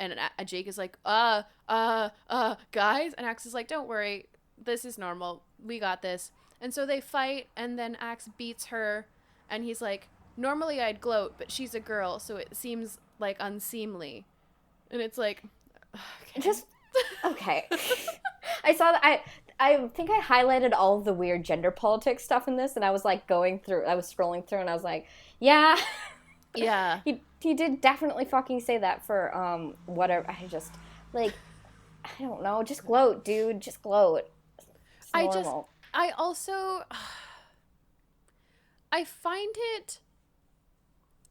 Jake is like, guys. And Axe is like, don't worry. This is normal. We got this. And so they fight, and then Axe beats her. And he's like, normally I'd gloat, but she's a girl, so it seems like unseemly. And it's like, okay. Okay. I saw that. I think I highlighted all of the weird gender politics stuff in this, and I was like I was scrolling through, and I was like, yeah. Yeah. He did definitely fucking say that for whatever. I don't know, just gloat, dude, just gloat. It's normal. I also I find it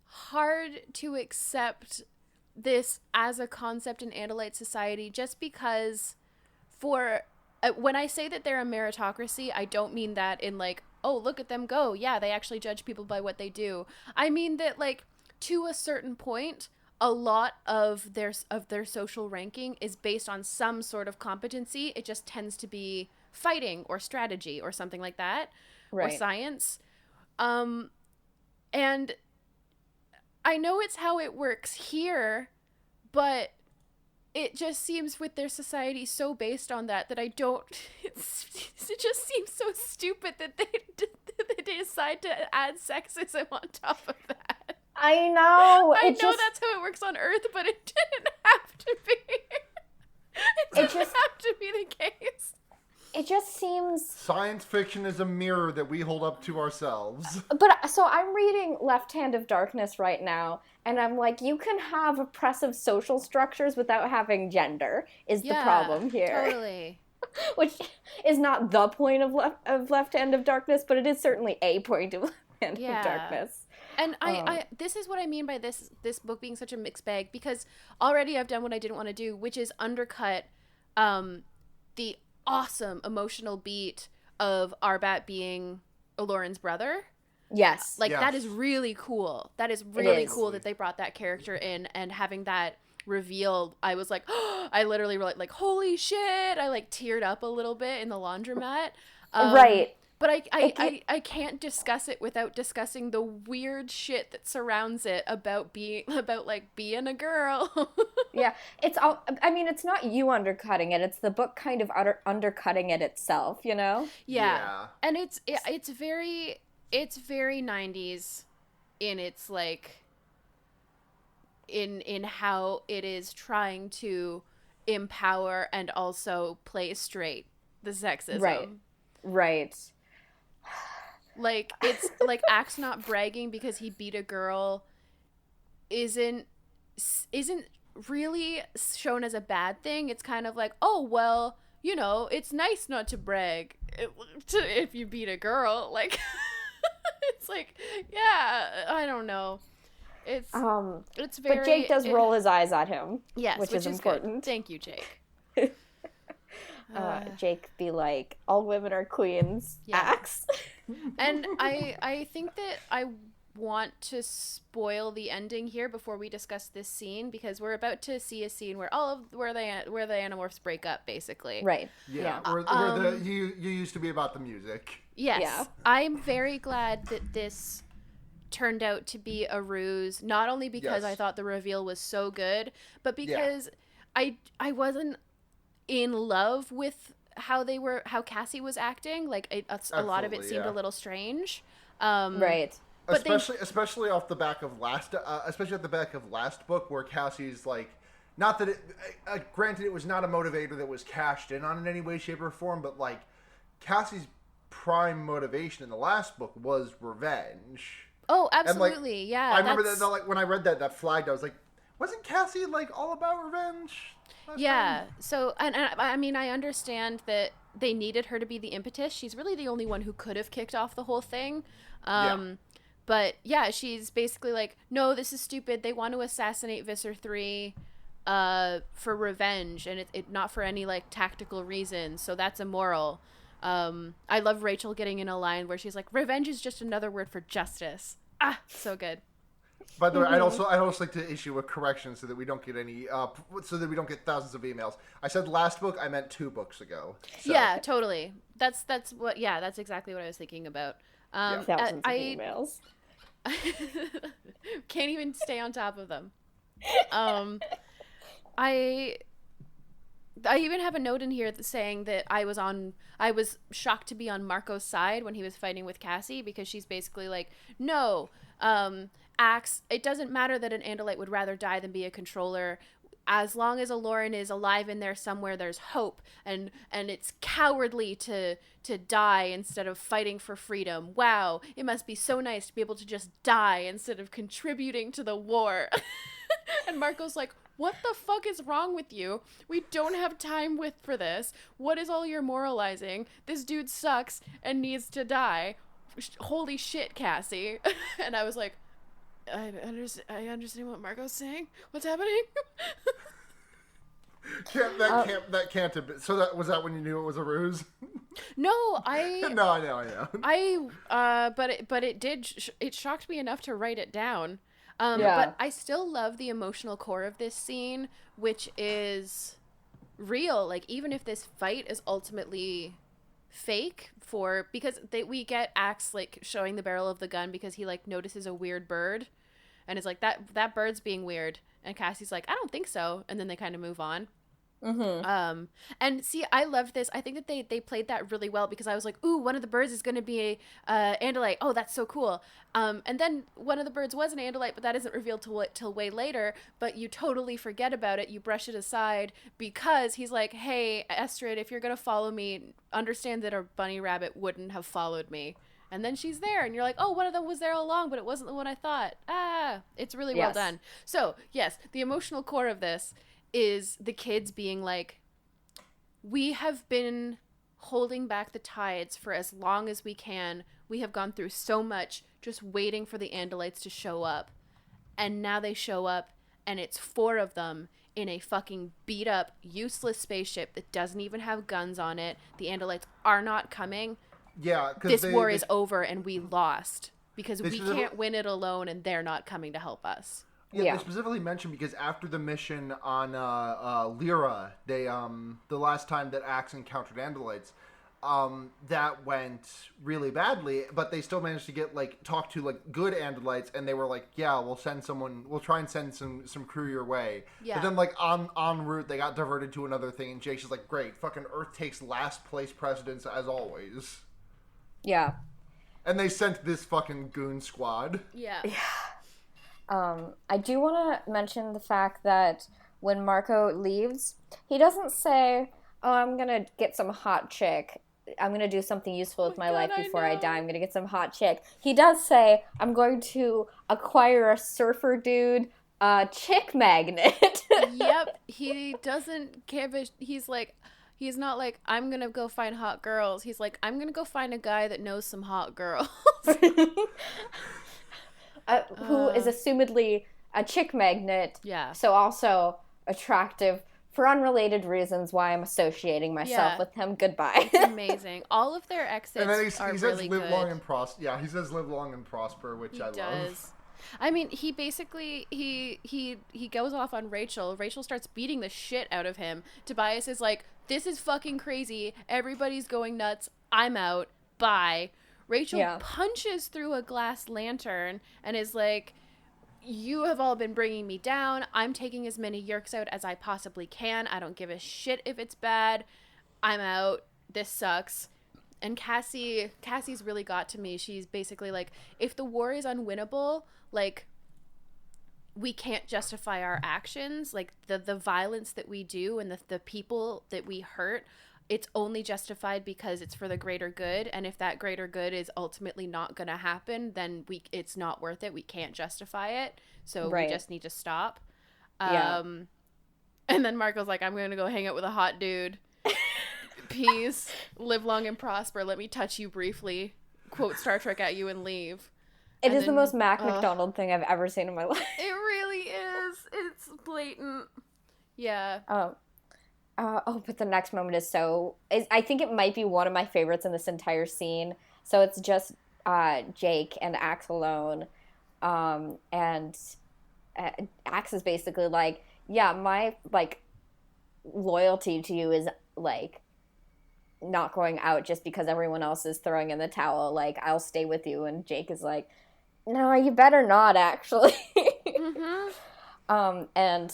hard to accept this as a concept in Andalite society, just because when I say that they're a meritocracy, I don't mean that in like, oh, look at them go. Yeah, they actually judge people by what they do. I mean that, like, to a certain point, a lot of their social ranking is based on some sort of competency. It just tends to be fighting or strategy or something like that, right. Or science. And I know it's how it works here, but it just seems with their society so based on that I don't. It just seems so stupid that they decide to add sexism on top of that. I know. I know that's how it works on Earth, but it didn't have to be. It didn't have to be the case. it just seems. Science fiction is a mirror that we hold up to ourselves. But so I'm reading Left Hand of Darkness right now, and I'm like, you can have oppressive social structures without having gender, is the problem here. Totally. Which is not the point of Left Hand of Darkness, but it is certainly a point of Left Hand of Darkness. And I this is what I mean by this book being such a mixed bag, because already I've done what I didn't want to do, which is undercut the awesome emotional beat of Arbat being Lauren's brother. Yes. That is really cool. That is really cool that they brought that character in, and having that reveal, I was like, I literally were like, holy shit. I like teared up a little bit in the laundromat. Right. But I can't discuss it without discussing the weird shit that surrounds it about being a girl. Yeah, it's all. I mean, it's not you undercutting it; it's the book kind of undercutting it itself. You know? Yeah. And it's very 90s in its like in how it is trying to empower and also play straight the sexism. Right. Like, it's like Axe not bragging because he beat a girl isn't really shown as a bad thing. It's kind of like, oh, well, you know, it's nice not to brag if you beat a girl. Like, it's like, yeah, I don't know. It's very. But Jake does roll his eyes at him. Yes, which is important. Good. Thank you, Jake. Jake be like, all women are queens. Yeah. Axe. And I think that I want to spoil the ending here before we discuss this scene, because we're about to see a scene where where the Animorphs break up, basically. Right. Yeah. Where you used to be about the music. Yes. Yeah. I'm very glad that this turned out to be a ruse, not only because I thought the reveal was so good, but because I wasn't in love with how Cassie was acting. Like, a lot of it seemed a little strange. Right. But especially off the back of especially at the back of last book, where Cassie's like, not that it, granted, it was not a motivator that was cashed in on in any way, shape, or form, but like Cassie's prime motivation in the last book was revenge. Oh, absolutely, yeah. I remember that, like, when I read that flagged, I was like, wasn't Cassie like all about revenge? Yeah. So, and I mean, I understand that they needed her to be the impetus. She's really the only one who could have kicked off the whole thing. But yeah, she's basically like, no, this is stupid. They want to assassinate Visser 3 for revenge, and it not for any like tactical reason. So that's immoral. I love Rachel getting in a line where she's like, revenge is just another word for justice. So good. By the way, I'd also like to issue a correction so that we don't get any so that we don't get thousands of emails. I said last book, I meant 2 books ago. So. Yeah, totally. That's what. Yeah, that's exactly what I was thinking about. Thousands of emails. Can't even stay on top of them. I even have a note in here saying that I was shocked to be on Marco's side when he was fighting with Cassie, because she's basically like, no, Axe, it doesn't matter that an Andalite would rather die than be a controller. As long as a Lauren is alive in there somewhere, there's hope, and it's cowardly to die instead of fighting for freedom. Wow, it must be so nice to be able to just die instead of contributing to the war. And Marco's like, what the fuck is wrong with you? We don't have time for this. What is all your moralizing? This dude sucks and needs to die. Holy shit, Cassie. And I was like, I understand what Marco's saying. What's happening? That can't have been. So was that when you knew it was a ruse? No, I know. But it shocked me enough to write it down. Yeah. But I still love the emotional core of this scene, which is real. Like, even if this fight is ultimately fake, because we get Axe like showing the barrel of the gun because he like notices a weird bird, and is like, that bird's being weird, and Cassie's like, I don't think so, and then they kind of move on. And see, I loved this. I think that they played that really well because I was like, ooh, one of the birds is going to be a Andalite. Oh, that's so cool. And then one of the birds was an Andalite, but that isn't revealed till way later. But you totally forget about it. You brush it aside because he's like, hey, Estrid, if you're going to follow me, understand that a bunny rabbit wouldn't have followed me. And then she's there, and you're like, oh, one of them was there all along, but it wasn't the one I thought. It's really well done. So, yes, the emotional core of this is the kids being like, we have been holding back the tides for as long as we can. We have gone through so much just waiting for the Andalites to show up. And now they show up, and it's 4 of them in a fucking beat up, useless spaceship that doesn't even have guns on it. The Andalites are not coming. Yeah, this war is over, and we lost because we can't win it alone, and they're not coming to help us. Yeah, they specifically mentioned because after the mission on Lyra, they the last time that Axe encountered Andalites, that went really badly, but they still managed to get talk to good Andalites, and they were like, yeah, we'll try and send some crew your way. Yeah. But then en route they got diverted to another thing, and Jake's just like, great, fucking Earth takes last place precedence as always. Yeah. And they sent this fucking goon squad. Yeah. I do want to mention the fact that when Marco leaves, he doesn't say, oh, I'm going to get some hot chick. I'm going to do something useful with my life before I die. I'm going to get some hot chick. He does say, I'm going to acquire a surfer dude chick magnet. Yep. He doesn't give a... He's not like, I'm going to go find hot girls. He's like, I'm going to go find a guy that knows some hot girls. Who is assumedly a chick magnet. Yeah. So also attractive for unrelated reasons why I'm associating myself with him. Goodbye. It's amazing. All of their exits are really good. He says live long and prosper. Yeah, he says live long and prosper, which I love. I mean, he basically, he goes off on Rachel. Rachel starts beating the shit out of him. Tobias is like, this is fucking crazy. Everybody's going nuts. I'm out. Bye. Rachel punches through a glass lantern and is like, you have all been bringing me down. I'm taking as many yerks out as I possibly can. I don't give a shit if it's bad. I'm out. This sucks. And Cassie's really got to me. She's basically like, if the war is unwinnable, we can't justify our actions. The violence that we do and the people that we hurt, it's only justified because it's for the greater good. And if that greater good is ultimately not going to happen, then it's not worth it. We can't justify it. So we just need to stop. And then Marco's like, I'm going to go hang out with a hot dude. Peace. Live long and prosper. Let me touch you briefly. Quote Star Trek at you and leave. It is the most Mac McDonald thing I've ever seen in my life. It really is. It's blatant. Yeah. But the next moment is I think it might be one of my favorites in this entire scene. So it's just Jake and Axe alone. And Axe is basically like, yeah, my, loyalty to you is, not going out just because everyone else is throwing in the towel. I'll stay with you. And Jake is like, no, you better not, actually. And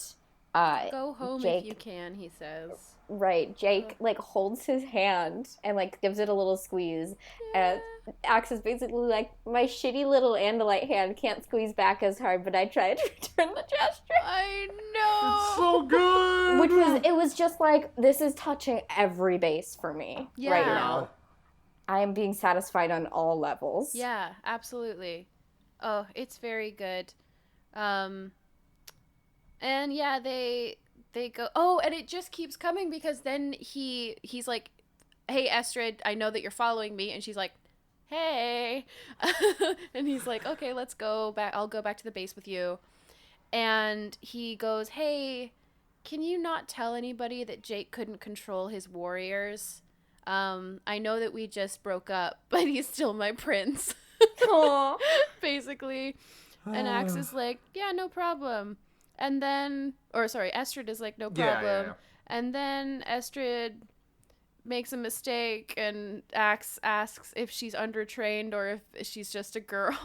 go home Jake, if you can, he says. Right. Jake, holds his hand and, gives it a little squeeze. And Axe is basically like, my shitty little Andalite hand can't squeeze back as hard, but I tried to return the gesture. I know. It's so good. It was just this is touching every base for me right now. I am being satisfied on all levels. Yeah, absolutely. Oh, it's very good. And yeah, they go, oh, and it just keeps coming because then he's like, hey, Estrid, I know that you're following me. And she's like, hey. And he's like, okay, let's go back. I'll go back to the base with you. And he goes, hey, can you not tell anybody that Jake couldn't control his warriors? I know that we just broke up, but he's still my prince. Aww. Basically. And Axe is like, yeah, no problem. And then, Estrid is like, no problem. Yeah. And then Estrid makes a mistake and Axe asks if she's undertrained or if she's just a girl.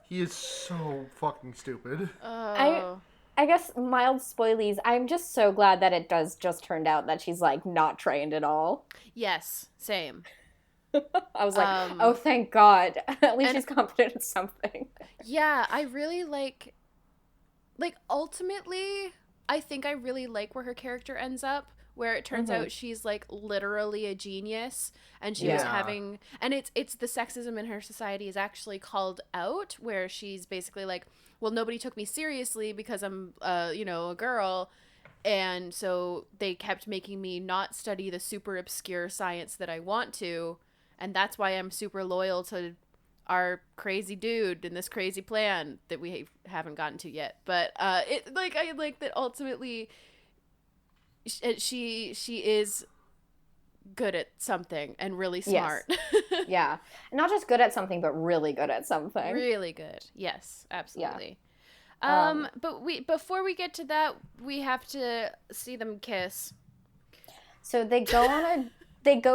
He is so fucking stupid. Oh. I guess mild spoilies. I'm just so glad that it does just turned out that she's like not trained at all. Yes, same. I was like, oh, thank God. At least and she's competent at something. yeah, I really like ultimately I think I really like where her character ends up, where it turns out she's like literally a genius, and she was having, and it's the sexism in her society is actually called out, where she's basically like, well, nobody took me seriously because I'm a girl, and so they kept making me not study the super obscure science that I want to, and that's why I'm super loyal to our crazy dude in this crazy plan that we haven't gotten to yet. But I like that ultimately she is good at something and really smart. Yes. Yeah. Not just good at something, but really good at something. Really good. Yes, absolutely. Yeah. But before we get to that, we have to see them kiss. So they go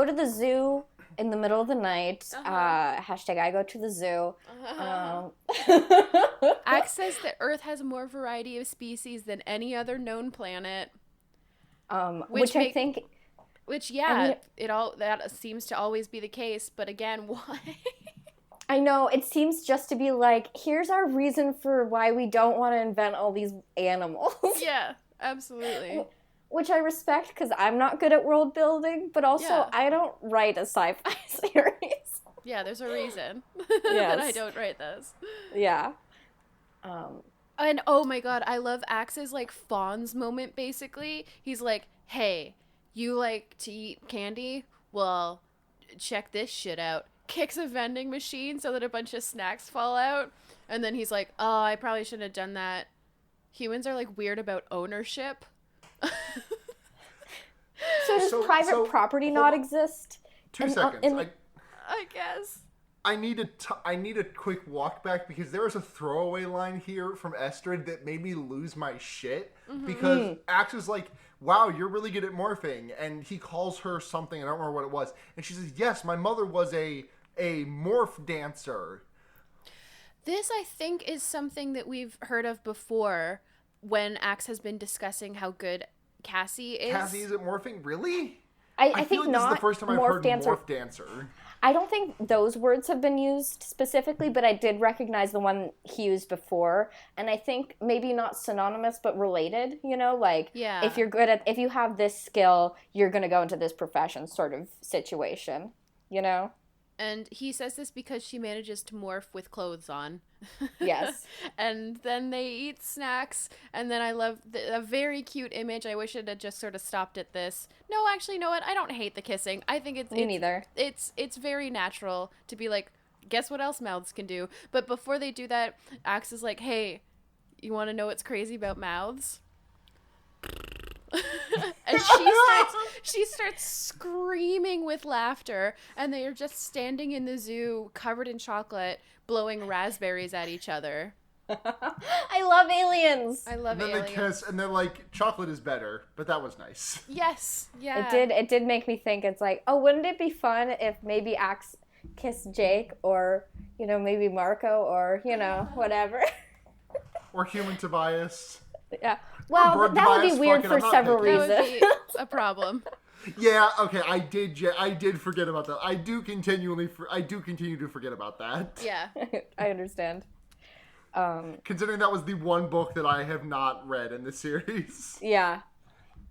to the zoo in the middle of the night. Hashtag I go to the zoo. Axe says that Earth has more variety of species than any other known planet. Which I think... Which, yeah, that seems to always be the case. But again, why? I know, it seems just to be like, here's our reason for why we don't want to invent all these animals. Yeah, absolutely. Which I respect, because I'm not good at world building, but also I don't write a sci-fi series. Yeah, there's a reason that I don't write those. Yeah. And oh my god, I love Axe's like Fawn's moment, basically. He's like, hey, you like to eat candy? Well, check this shit out. Kicks a vending machine so that a bunch of snacks fall out. And then he's like, oh, I probably shouldn't have done that. Humans are like weird about ownership. So does private property not exist? 2 seconds. I guess. I need a quick walk back, because there was a throwaway line here from Estrid that made me lose my shit. Because Axe is like, wow, you're really good at morphing. And he calls her something, I don't remember what it was. And she says, yes, my mother was a morph dancer. This, I think, is something that we've heard of before when Axe has been discussing how good Cassie is. Cassie is at morphing? Really? I feel think like not. This is the first time I've heard morph dancer. I don't think those words have been used specifically, but I did recognize the one he used before. And I think maybe not synonymous, but related, if you have this skill, you're going to go into this profession sort of situation, And he says this because she manages to morph with clothes on. Yes. And then they eat snacks. And then I love a very cute image. I wish it had just sort of stopped at this. No, actually, you know what? I don't hate the kissing. I think it's... Me neither. It's very natural to be like, guess what else mouths can do? But before they do that, Axe is like, hey, you want to know what's crazy about mouths? And she starts screaming with laughter, and they are just standing in the zoo covered in chocolate, blowing raspberries at each other. I love aliens. I love aliens. And then they kiss, and they're like, chocolate is better, but that was nice. Yes, yeah. It did make me think, it's like, oh, wouldn't it be fun if maybe Axe kissed Jake, or, maybe Marco, or, whatever. Or human Tobias. Yeah. Well, that would be weird for several reasons. That would be a problem. Yeah, okay, I did forget about that. I do continue to forget about that. Yeah. I understand. Considering that was the one book that I have not read in the series. Yeah.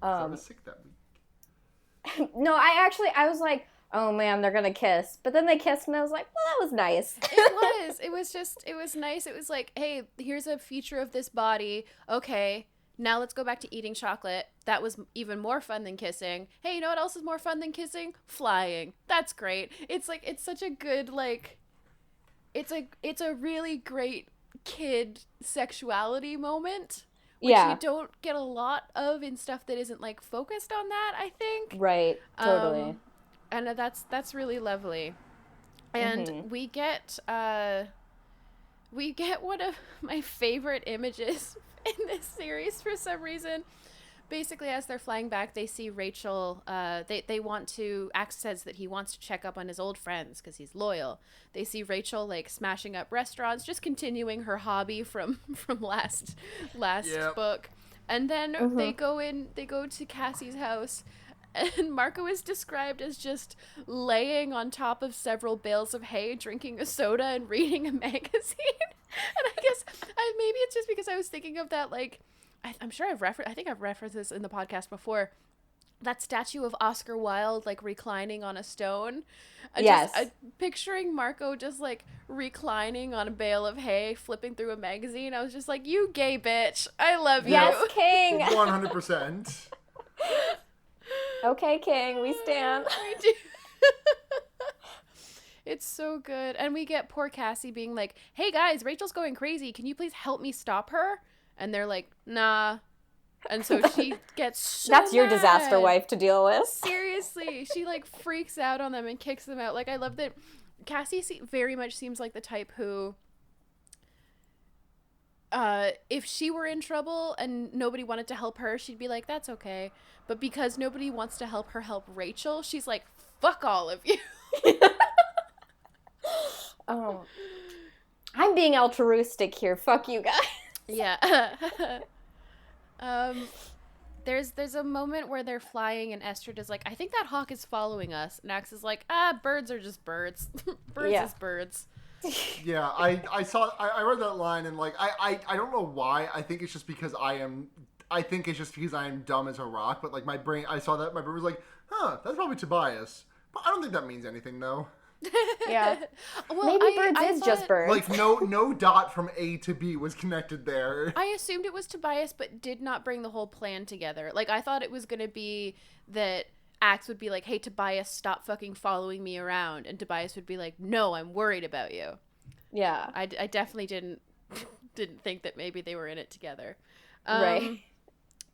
I was sick that week. No, I was like, oh man, they're gonna kiss. But then they kissed and I was like, well, that was nice. It was nice. It was like, hey, here's a feature of this body. Okay. Now let's go back to eating chocolate. That was even more fun than kissing. Hey, you know what else is more fun than kissing? Flying. That's great. It's like, it's such a good, like, it's a really great kid sexuality moment. Which you don't get a lot of in stuff that isn't, like, focused on that, I think. Right. Totally. And that's really lovely. And we get one of my favorite images in this series for some reason, basically, as they're flying back, they see Rachel. They want to. Axe says that he wants to check up on his old friends because he's loyal. They see Rachel like smashing up restaurants, just continuing her hobby from last book. And then they go to Cassie's house, and Marco is described as just laying on top of several bales of hay, drinking a soda and reading a magazine. And I guess maybe it's just because I was thinking of that, like, I'm sure I think I've referenced this in the podcast before, that statue of Oscar Wilde, like, reclining on a stone. Yes. Picturing Marco just, like, reclining on a bale of hay, flipping through a magazine. I was just like, you gay bitch. I love you. Yes, King. 100%. Okay, King, we stand. We do. It's so good. And we get poor Cassie being like, hey, guys, Rachel's going crazy. Can you please help me stop her? And they're like, nah. And so she gets so That's your mad. disaster wife to deal with. Seriously. She, like, freaks out on them and kicks them out. Like, I love that Cassie very much seems like the type who, if she were in trouble and nobody wanted to help her, she'd be like, that's okay. But because nobody wants to help her help Rachel, she's like, fuck all of you. Oh, I'm being altruistic here. Fuck you guys. Yeah. There's a moment where they're flying and Estrid is like, I think that hawk is following us. And Axe is like, birds are just birds. Birds is birds. Yeah, I read that line and, like, I don't know why. I think it's just because I am dumb as a rock. But, like, I saw that, my brain was like, that's probably Tobias. But I don't think that means anything, though. Yeah. Well, maybe birds is just birds. Like, no dot from A to B was connected there. I assumed it was Tobias, but did not bring the whole plan together. Like, I thought it was going to be that Axe would be like, hey, Tobias, stop fucking following me around. And Tobias would be like, no, I'm worried about you. Yeah. I definitely didn't think that maybe they were in it together. Right.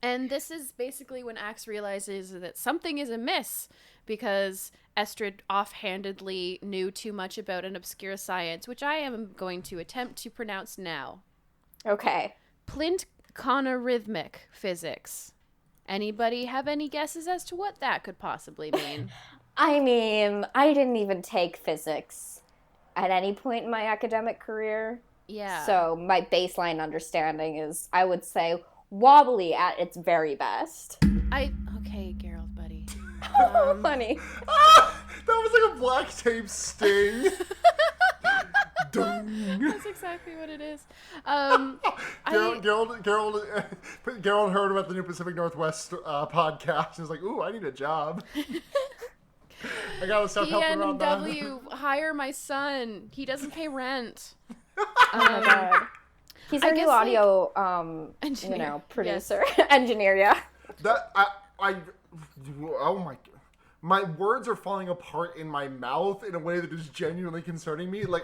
And this is basically when Axe realizes that something is amiss because Estrid offhandedly knew too much about an obscure science, which I am going to attempt to pronounce now. Okay. Plint-conarrhythmic physics. Anybody have any guesses as to what that could possibly mean? I mean, I didn't even take physics at any point in my academic career. Yeah. So my baseline understanding is, I would say, wobbly at its very best. Okay, Gerald, buddy. Funny. That was like a black tape sting. That's exactly what it is. Gerald heard about the new Pacific Northwest podcast and was like, ooh, I need a job. I gotta start helping around that. PNW, hire my son. He doesn't pay rent. Oh my god. He's our new audio, engineer. producer. Engineer, yeah. Oh my words are falling apart in my mouth in a way that is genuinely concerning me. Like,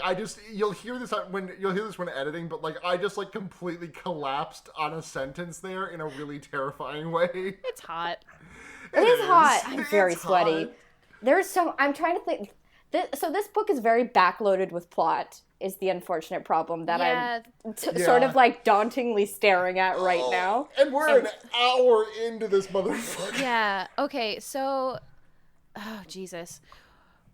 you'll hear this when editing, but, like, I just, like, completely collapsed on a sentence there in a really terrifying way. It's hot. It is hot. I'm very sweaty. Hot. I'm trying to think. So this book is very backloaded with plot, is the unfortunate problem that I'm sort of, like, dauntingly staring at right now. And we're an hour into this motherfucker. Yeah. Okay, so... Oh, Jesus.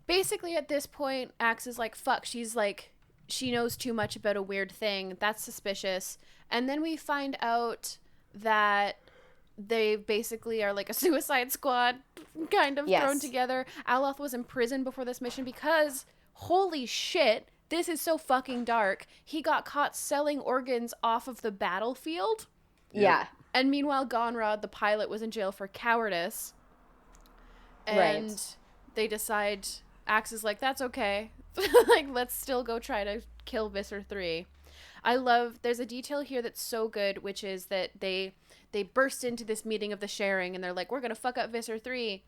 Basically, at this point, Axe is like, fuck, she's like, she knows too much about a weird thing. That's suspicious. And then we find out that they basically are like a suicide squad kind of thrown together. Aloth was in prison before this mission because, holy shit, this is so fucking dark. He got caught selling organs off of the battlefield. Yeah. And meanwhile, Gonrod, the pilot, was in jail for cowardice. And they decide, Axe is like, that's okay. Like, let's still go try to kill Visser 3. There's a detail here that's so good, which is that they burst into this meeting of the sharing, and they're like, we're going to fuck up Visser 3.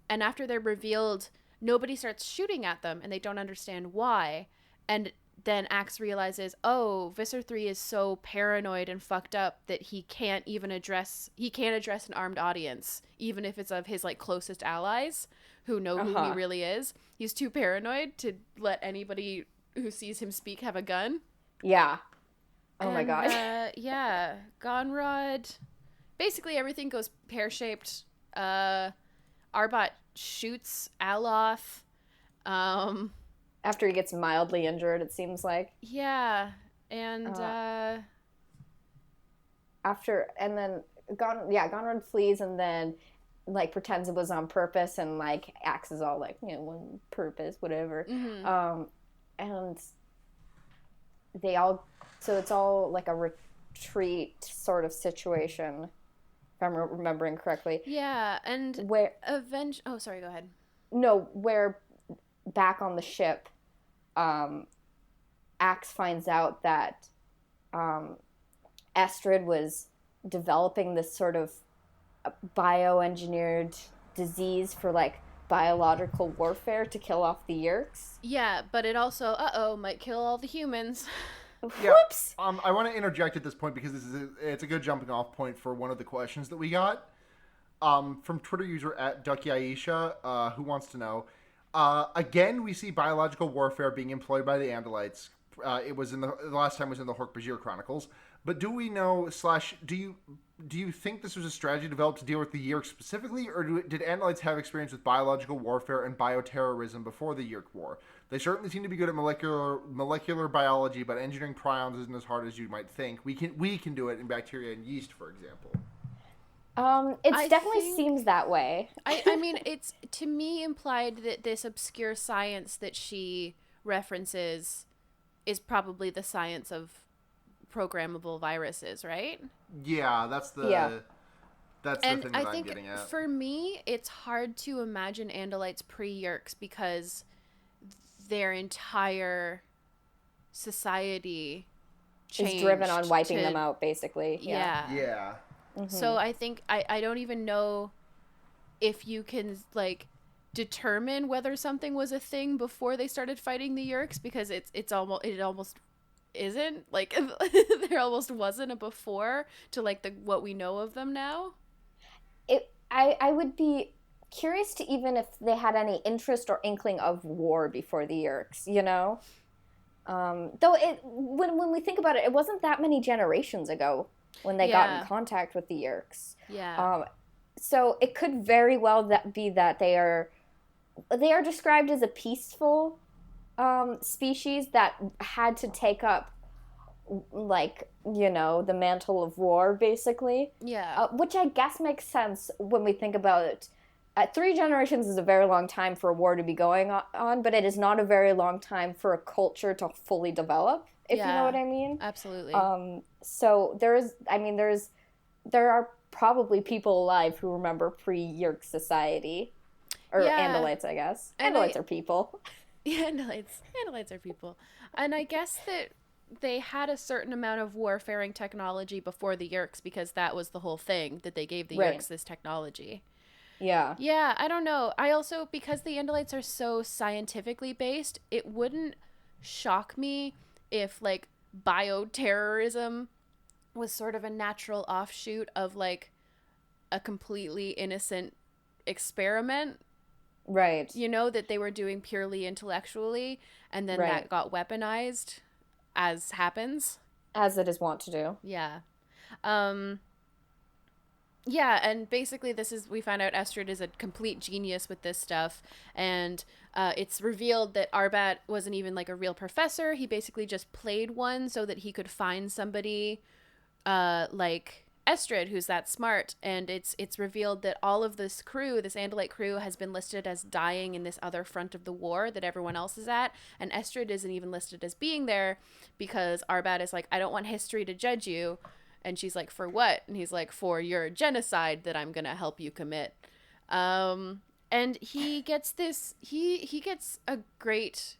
And after they're revealed, nobody starts shooting at them, and they don't understand why. And then Axe realizes, oh, Visser 3 is so paranoid and fucked up that he can't address an armed audience, even if it's of his, like, closest allies who know who he really is. He's too paranoid to let anybody who sees him speak have a gun. Yeah. Oh my god. Yeah. Gonrod basically everything goes pear-shaped. Arbot shoots Aloth. After he gets mildly injured, it seems like. Yeah, and then Gonrod flees and then like pretends it was on purpose and like acts as all like, one purpose, whatever. And they all, so it's all like a retreat sort of situation, if I'm remembering correctly. Yeah, and where oh, sorry, go ahead. No, where back on the ship, Axe finds out that Estrid was developing this sort of bioengineered disease for like biological warfare to kill off the Yeerks. Yeah, but it also, might kill all the humans. Yeah, Whoops! I want to interject at this point because it's a good jumping off point for one of the questions that we got from Twitter user at Ducky Aisha, who wants to know. Again, we see biological warfare being employed by the Andalites. It was the last time was in the Hork-Bajir Chronicles. But do we know / do you think this was a strategy developed to deal with the Yeerk specifically, or did Andalites have experience with biological warfare and bioterrorism before the Yeerk War? They certainly seem to be good at molecular biology, but engineering prions isn't as hard as you might think. We can do it in bacteria and yeast, for example. It definitely seems that way. I mean, it's to me implied that this obscure science that she references is probably the science of programmable viruses, right? Yeah, that's the thing that I'm getting at. For me, it's hard to imagine Andalites pre-Yeerks because their entire society is driven on wiping them out, basically. Yeah. Mm-hmm. So I think I don't even know if you can like determine whether something was a thing before they started fighting the Yeerks, because it almost isn't, like there almost wasn't a before to like what we know of them now. I would be curious to even if they had any interest or inkling of war before the Yeerks, though when we think about it, it wasn't that many generations ago when they got in contact with the Yeerks. So it could very well be that they are described as a peaceful species that had to take up, like, the mantle of war, basically. Which I guess makes sense when we think about it. 3 generations is a very long time for a war to be going on, but it is not a very long time for a culture to fully develop, if you know what I mean. Absolutely. So there are probably people alive who remember pre-Yeerk society. Or Andalites, I guess. Andalites are people. Yeah, Andalites are people. And I guess that they had a certain amount of warfaring technology before the Yeerks, because that was the whole thing, that they gave the Yeerks this technology. Yeah, I don't know. I also, because the Andalites are so scientifically based, it wouldn't shock me if, like, bioterrorism was sort of a natural offshoot of, like, a completely innocent experiment. Right. That they were doing purely intellectually, and then that got weaponized, as happens. As it is wont to do. Yeah. Yeah, and basically we find out Estrid is a complete genius with this stuff, and it's revealed that Arbat wasn't even like a real professor. He basically just played one so that he could find somebody like Estrid who's that smart, and it's revealed that all of this Andalite crew has been listed as dying in this other front of the war that everyone else is at, and Estrid isn't even listed as being there because Arbat is like, I don't want history to judge you. And she's like, for what? And he's like, for your genocide that I'm going to help you commit. And he gets he gets a great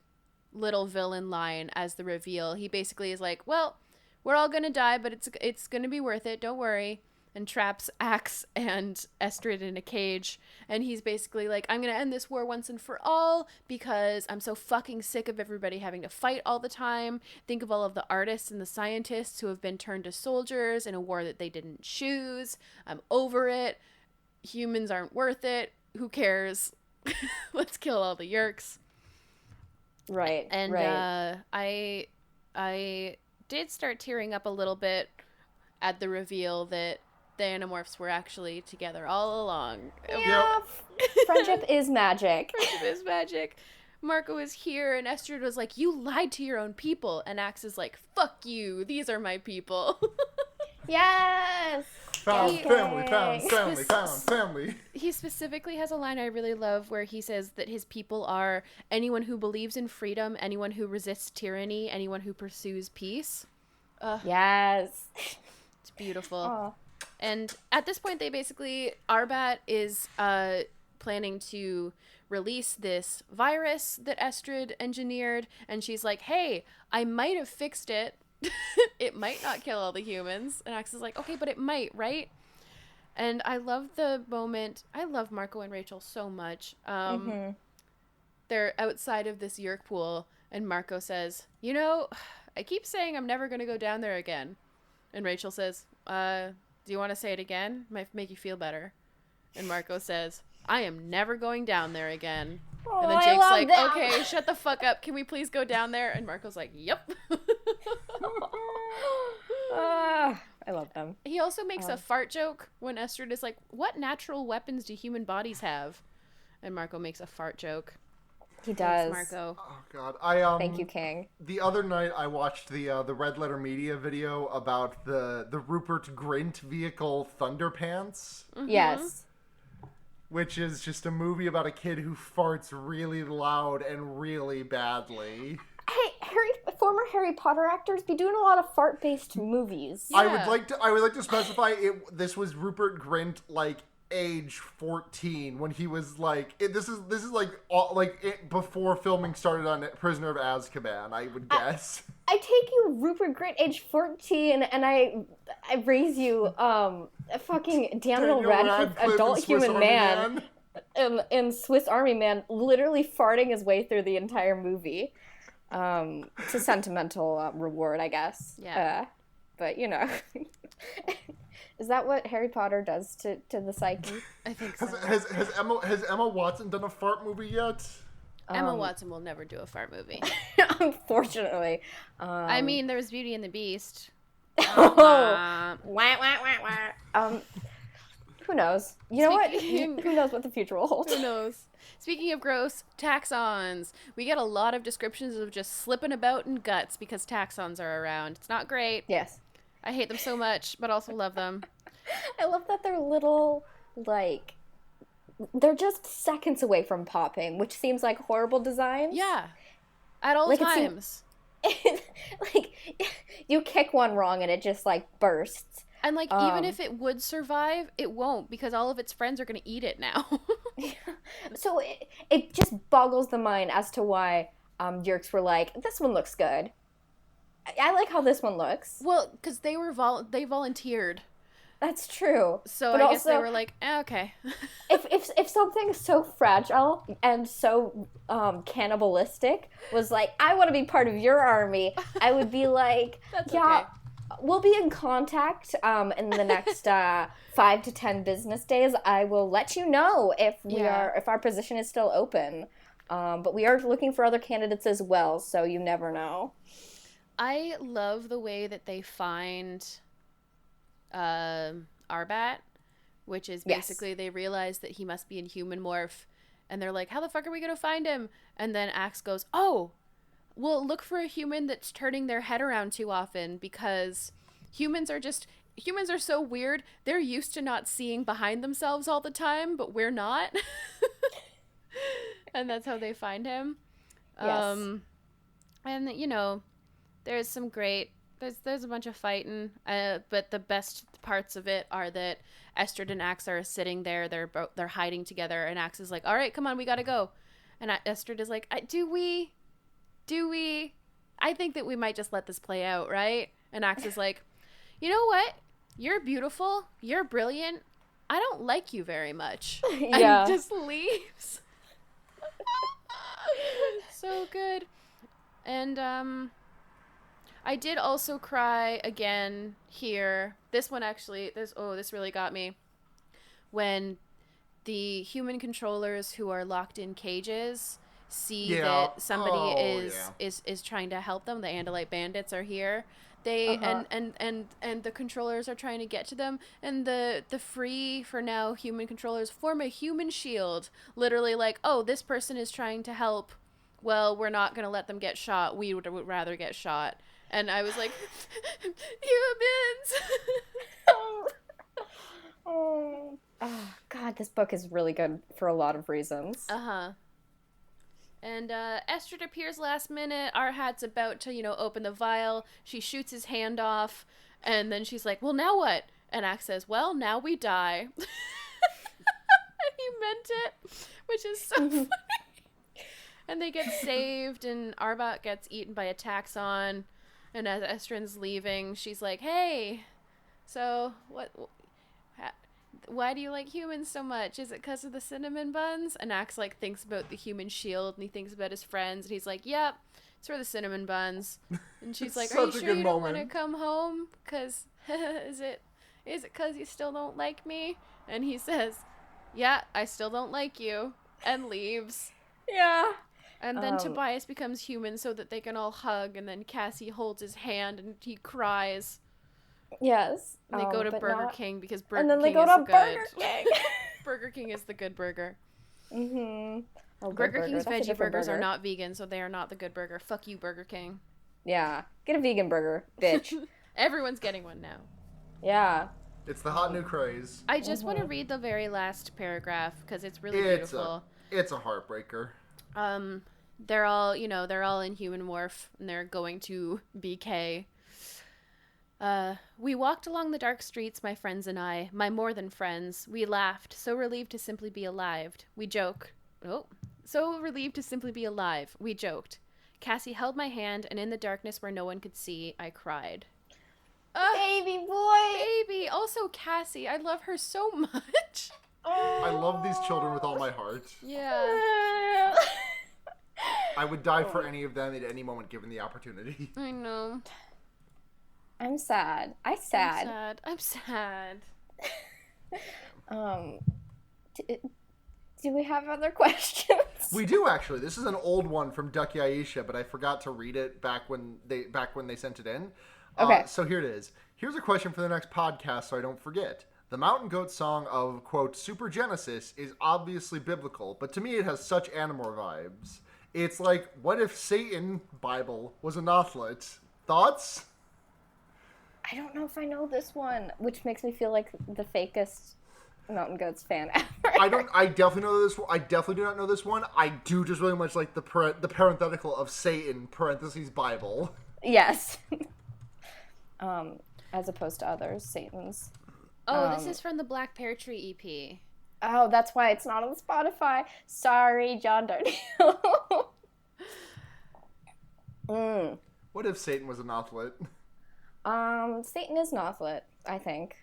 little villain line as the reveal. He basically is like, well, we're all going to die, but it's going to be worth it. Don't worry. And traps Axe and Estrid in a cage. And he's basically like, I'm going to end this war once and for all because I'm so fucking sick of everybody having to fight all the time. Think of all of the artists and the scientists who have been turned to soldiers in a war that they didn't choose. I'm over it. Humans aren't worth it. Who cares? Let's kill all the Yeerks. Right. And I did start tearing up a little bit at the reveal that the Animorphs were actually together all along. Yeah, friendship is magic. Friendship is magic. Marco is here, and Estrid was like, you lied to your own people. And Axe is like, fuck you, these are my people. Yes! Found family. He specifically has a line I really love where he says that his people are anyone who believes in freedom, anyone who resists tyranny, anyone who pursues peace. Yes. It's beautiful. Aw. And at this point, they basically, Arbat is planning to release this virus that Estrid engineered, and she's like, hey, I might have fixed it. It might not kill all the humans. And Axe is like, okay, but it might, right? And I love the moment. I love Marco and Rachel so much. They're outside of this Yerk pool, and Marco says, you know, I keep saying I'm never going to go down there again. And Rachel says, do you want to say it again? Might make you feel better. And Marco says, I am never going down there again. Oh, And then Jake's like, okay, shut the fuck up. Can we please go down there? And Marco's like, yep. I love them. He also makes a fart joke when Estrid is like, what natural weapons do human bodies have? And Marco makes a fart joke. He does. Thanks, Marco. Oh God, Thank you, King. The other night I watched the Red Letter Media video about the Rupert Grint vehicle Thunderpants. Mm-hmm. Yes. Which is just a movie about a kid who farts really loud and really badly. Hey, former Harry Potter actors be doing a lot of fart-based movies. Yeah. I would like to specify this was Rupert Grint like age 14 when he was like this is like before filming started on Prisoner of Azkaban, I would guess. I take you Rupert Grint age 14 and I raise you a fucking Daniel Radcliffe adult human man in Swiss Army Man literally farting his way through the entire movie. It's a sentimental reward, I guess. Yeah. But you know, is that what Harry Potter does to the psyche? I think so. Has Emma Watson done a fart movie yet? Emma Watson will never do a fart movie. Unfortunately. I mean, there was Beauty and the Beast. Wah, wah, wah, wah. Who knows? You know what? Who knows what the future will hold? Who knows? Speaking of gross, taxons. We get a lot of descriptions of just slipping about in guts because taxons are around. It's not great. Yes. I hate them so much, but also love them. I love that they're little, like, they're just seconds away from popping, which seems like horrible design. Yeah. At all Like, times. Like, you kick one wrong and it just, like, bursts. And, like, even if it would survive, it won't because all of its friends are going to eat it now. So it just boggles the mind as to why Yerks were like, this one looks good. I like how this one looks. Well, because they volunteered. That's true. So but I guess also, they were like, okay. if something so fragile and so cannibalistic was like, I want to be part of your army, I would be like, That's yeah, okay. we'll be in contact in the next 5 to 10 business days. I will let you know if if our position is still open. But we are looking for other candidates as well, so you never know. I love the way that they find Arbat, which is basically they realize that he must be in human morph, and they're like, how the fuck are we going to find him? And then Axe goes, oh, well, look for a human that's turning their head around too often because humans are so weird. They're used to not seeing behind themselves all the time, but we're not. And that's how they find him. Yes. And, you know, there's some great... There's a bunch of fighting, but the best parts of it are that Estrid and Axe are sitting there. They're hiding together, and Axe is like, all right, come on, we gotta go. And Estrid is like, do we? I think that we might just let this play out, right? And Axe is like, you know what? You're beautiful. You're brilliant. I don't like you very much. Yeah. And just leaves. So good. And, I did also cry again here. This one actually, this really got me. When the human controllers who are locked in cages see that somebody is trying to help them, the Andalite bandits are here. They and the controllers are trying to get to them, and the free for now human controllers form a human shield, literally like, oh, this person is trying to help, well, we're not gonna let them get shot, we would rather get shot. And I was like, humans. Oh, God, this book is really good for a lot of reasons. And Estrid appears last minute. Arhat's about to, open the vial. She shoots his hand off, and then she's like, well, now what? And Axe says, well, now we die. And he meant it, which is so funny. And they get saved, and Arbat gets eaten by a taxon. And as Estrin's leaving, she's like, hey, so why do you like humans so much? Is it because of the cinnamon buns? And Axe thinks about the human shield, and he thinks about his friends, and he's like, yep, it's for the cinnamon buns. And she's like, are you sure you don't want to come home? Because is it because you still don't like me? And he says, yeah, I still don't like you, and leaves. Yeah. And then Tobias becomes human so that they can all hug, and then Cassie holds his hand and he cries. Yes. And they go to Burger King because Burger King is the good. And then they go to Burger King. Burger King is the good burger. Mm-hmm. Oh, Burger King's veggie burgers are not vegan, so they are not the good burger. Fuck you, Burger King. Yeah. Get a vegan burger, bitch. Everyone's getting one now. Yeah. It's the hot new craze. I just want to read the very last paragraph because it's really beautiful. It's a heartbreaker. They're all in human morph, and they're going to BK. We walked along the dark streets, my friends and I, my more than friends. We laughed, so relieved to simply be alive. So relieved to simply be alive. We joked. Cassie held my hand, and in the darkness where no one could see, I cried. Baby boy! Baby! Also Cassie, I love her so much. I love these children with all my heart. Yeah. I would die for any of them at any moment given the opportunity. I know. I'm sad. I'm sad. Do we have other questions? We do, actually. This is an old one from Ducky Aisha, but I forgot to read it back when they sent it in. Okay. So here it is. Here's a question for the next podcast so I don't forget. The Mountain Goat song of, quote, Super Genesis is obviously biblical, but to me it has such Animorph vibes. It's like, what if Satan, Bible, was a Nothlet? Thoughts? I don't know if I know this one, which makes me feel like the fakest Mountain Goats fan ever. I definitely know this one. I definitely do not know this one. I do just really much like the parenthetical of Satan, parentheses, Bible. Yes. As opposed to others, Satan's. Oh, this is from the Black Pear Tree EP. Oh, that's why it's not on Spotify. Sorry, John Darnielle. What if Satan was a Nothlet? Satan is Nothlet, I think.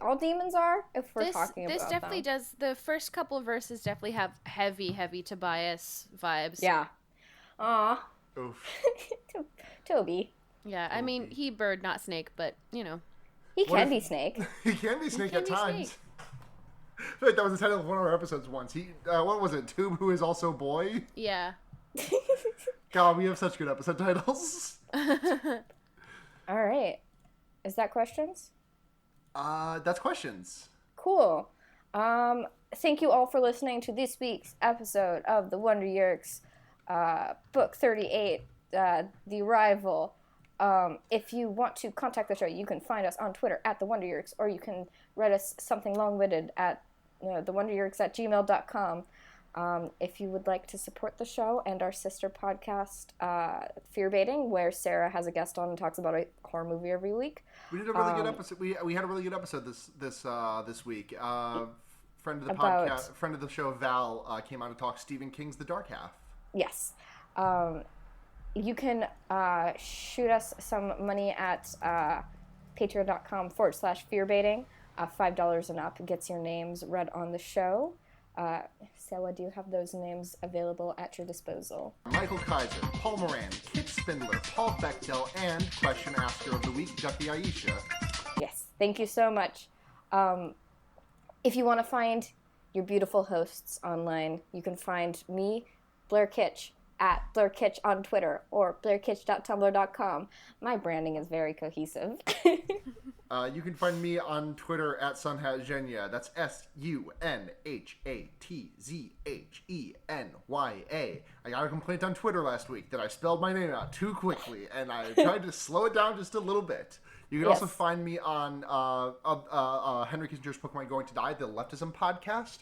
All demons are, if we're talking about this definitely them. does. The first couple of verses definitely have heavy Tobias vibes. Yeah. Aw. Oof. Toby. Yeah, I mean, he bird, not snake, but, He can be Snake. He can be Snake at times. Snake. I feel like that was the title of one of our episodes once. What was it? Tube, who is also boy? Yeah. God, we have such good episode titles. All right. Is that questions? That's questions. Cool. Thank you all for listening to this week's episode of the Wonder Yeerks, Book 38, The Arrival. If you want to contact the show, you can find us on Twitter at The Wonder Yeerks, or you can write us something long-winded at thewonderyeerks@gmail.com. If you would like to support the show and our sister podcast, Fear Baiting, where Sarah has a guest on and talks about a horror movie every week. We did a really good episode. We had a really good episode this week. Friend of the podcast, friend of the show, Val, came out to talk Stephen King's The Dark Half. Yes. You can shoot us some money at patreon.com/fearbaiting. $5 and up gets your names read on the show. Sarah, do you have those names available at your disposal? Michael Kaiser, Paul Moran, Kit Spindler, Paul Bechtel, and Question Asker of the Week, Ducky Aisha. Yes, thank you so much. If you want to find your beautiful hosts online, you can find me, Blair Kitch, at BlurKitsch on Twitter or blurkitsch.tumblr.com. My branding is very cohesive. You can find me on Twitter at Sunhatzhenya. That's SUNHATZHENYA. I got a complaint on Twitter last week that I spelled my name out too quickly, and I tried to slow it down just a little bit. You can also find me on Henry Kissinger's Pokemon Going to Die, the Leftism podcast.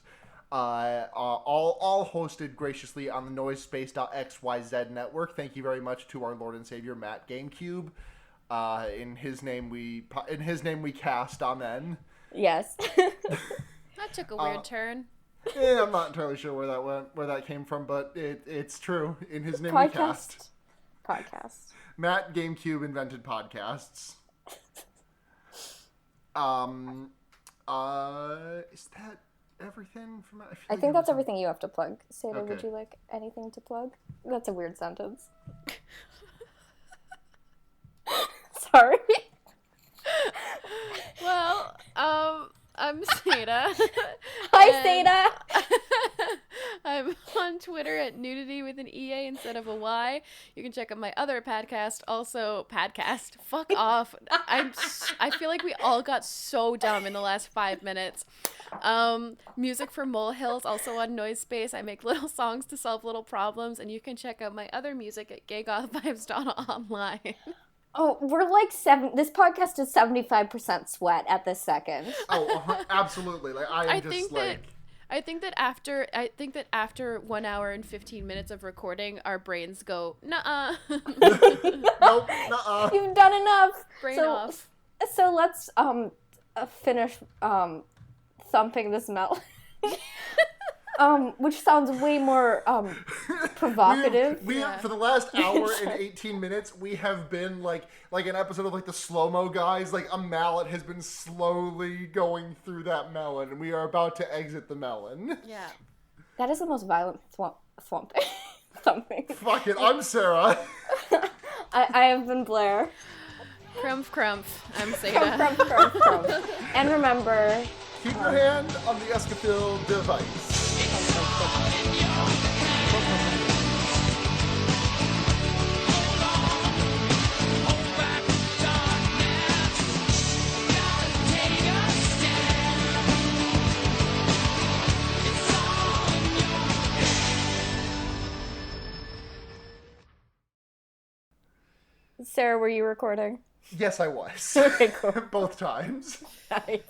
All hosted graciously on the Noisespace.xyz network. Thank you very much to our Lord and Savior Matt GameCube. In his name we cast. Amen. Yes. That took a weird turn. Yeah, I'm not entirely sure where that came from, but it's true. In his name we cast. Podcast. Matt GameCube invented podcasts. Is that everything from? I think that's everything you have to plug. Seda, would you like anything to plug? That's a weird sentence. Sorry. Well, I'm Seda. Hi, Seda. I'm on Twitter at nudity with an EA instead of a Y. You can check out my other podcast, also podcast. Fuck off. I feel like we all got so dumb in the last 5 minutes. Music for Molehills, also on Noisespace. I make little songs to solve little problems, and you can check out my other music at gaygothvibes.online. Oh, we're like this podcast is 75% sweat at this second. Oh, absolutely. Like I think that after 1 hour and 15 minutes of recording, our brains go, nuh-uh. Nope, nuh-uh. You've done enough. Brain off. So let's finish thumping this melon. Which sounds way more provocative. We have, for the last hour and 18 minutes, we have been like an episode of like the slow-mo guys. Like a mallet has been slowly going through that melon, and we are about to exit the melon. Yeah. That is the most violent thumping. Fuck it, I'm Sarah. I have been Blair. Crumph. I'm Seda. Crumph. And remember, keep your hand on the Escafil device. Sarah, were you recording? Yes, I was. Okay, cool. Both times. Nice.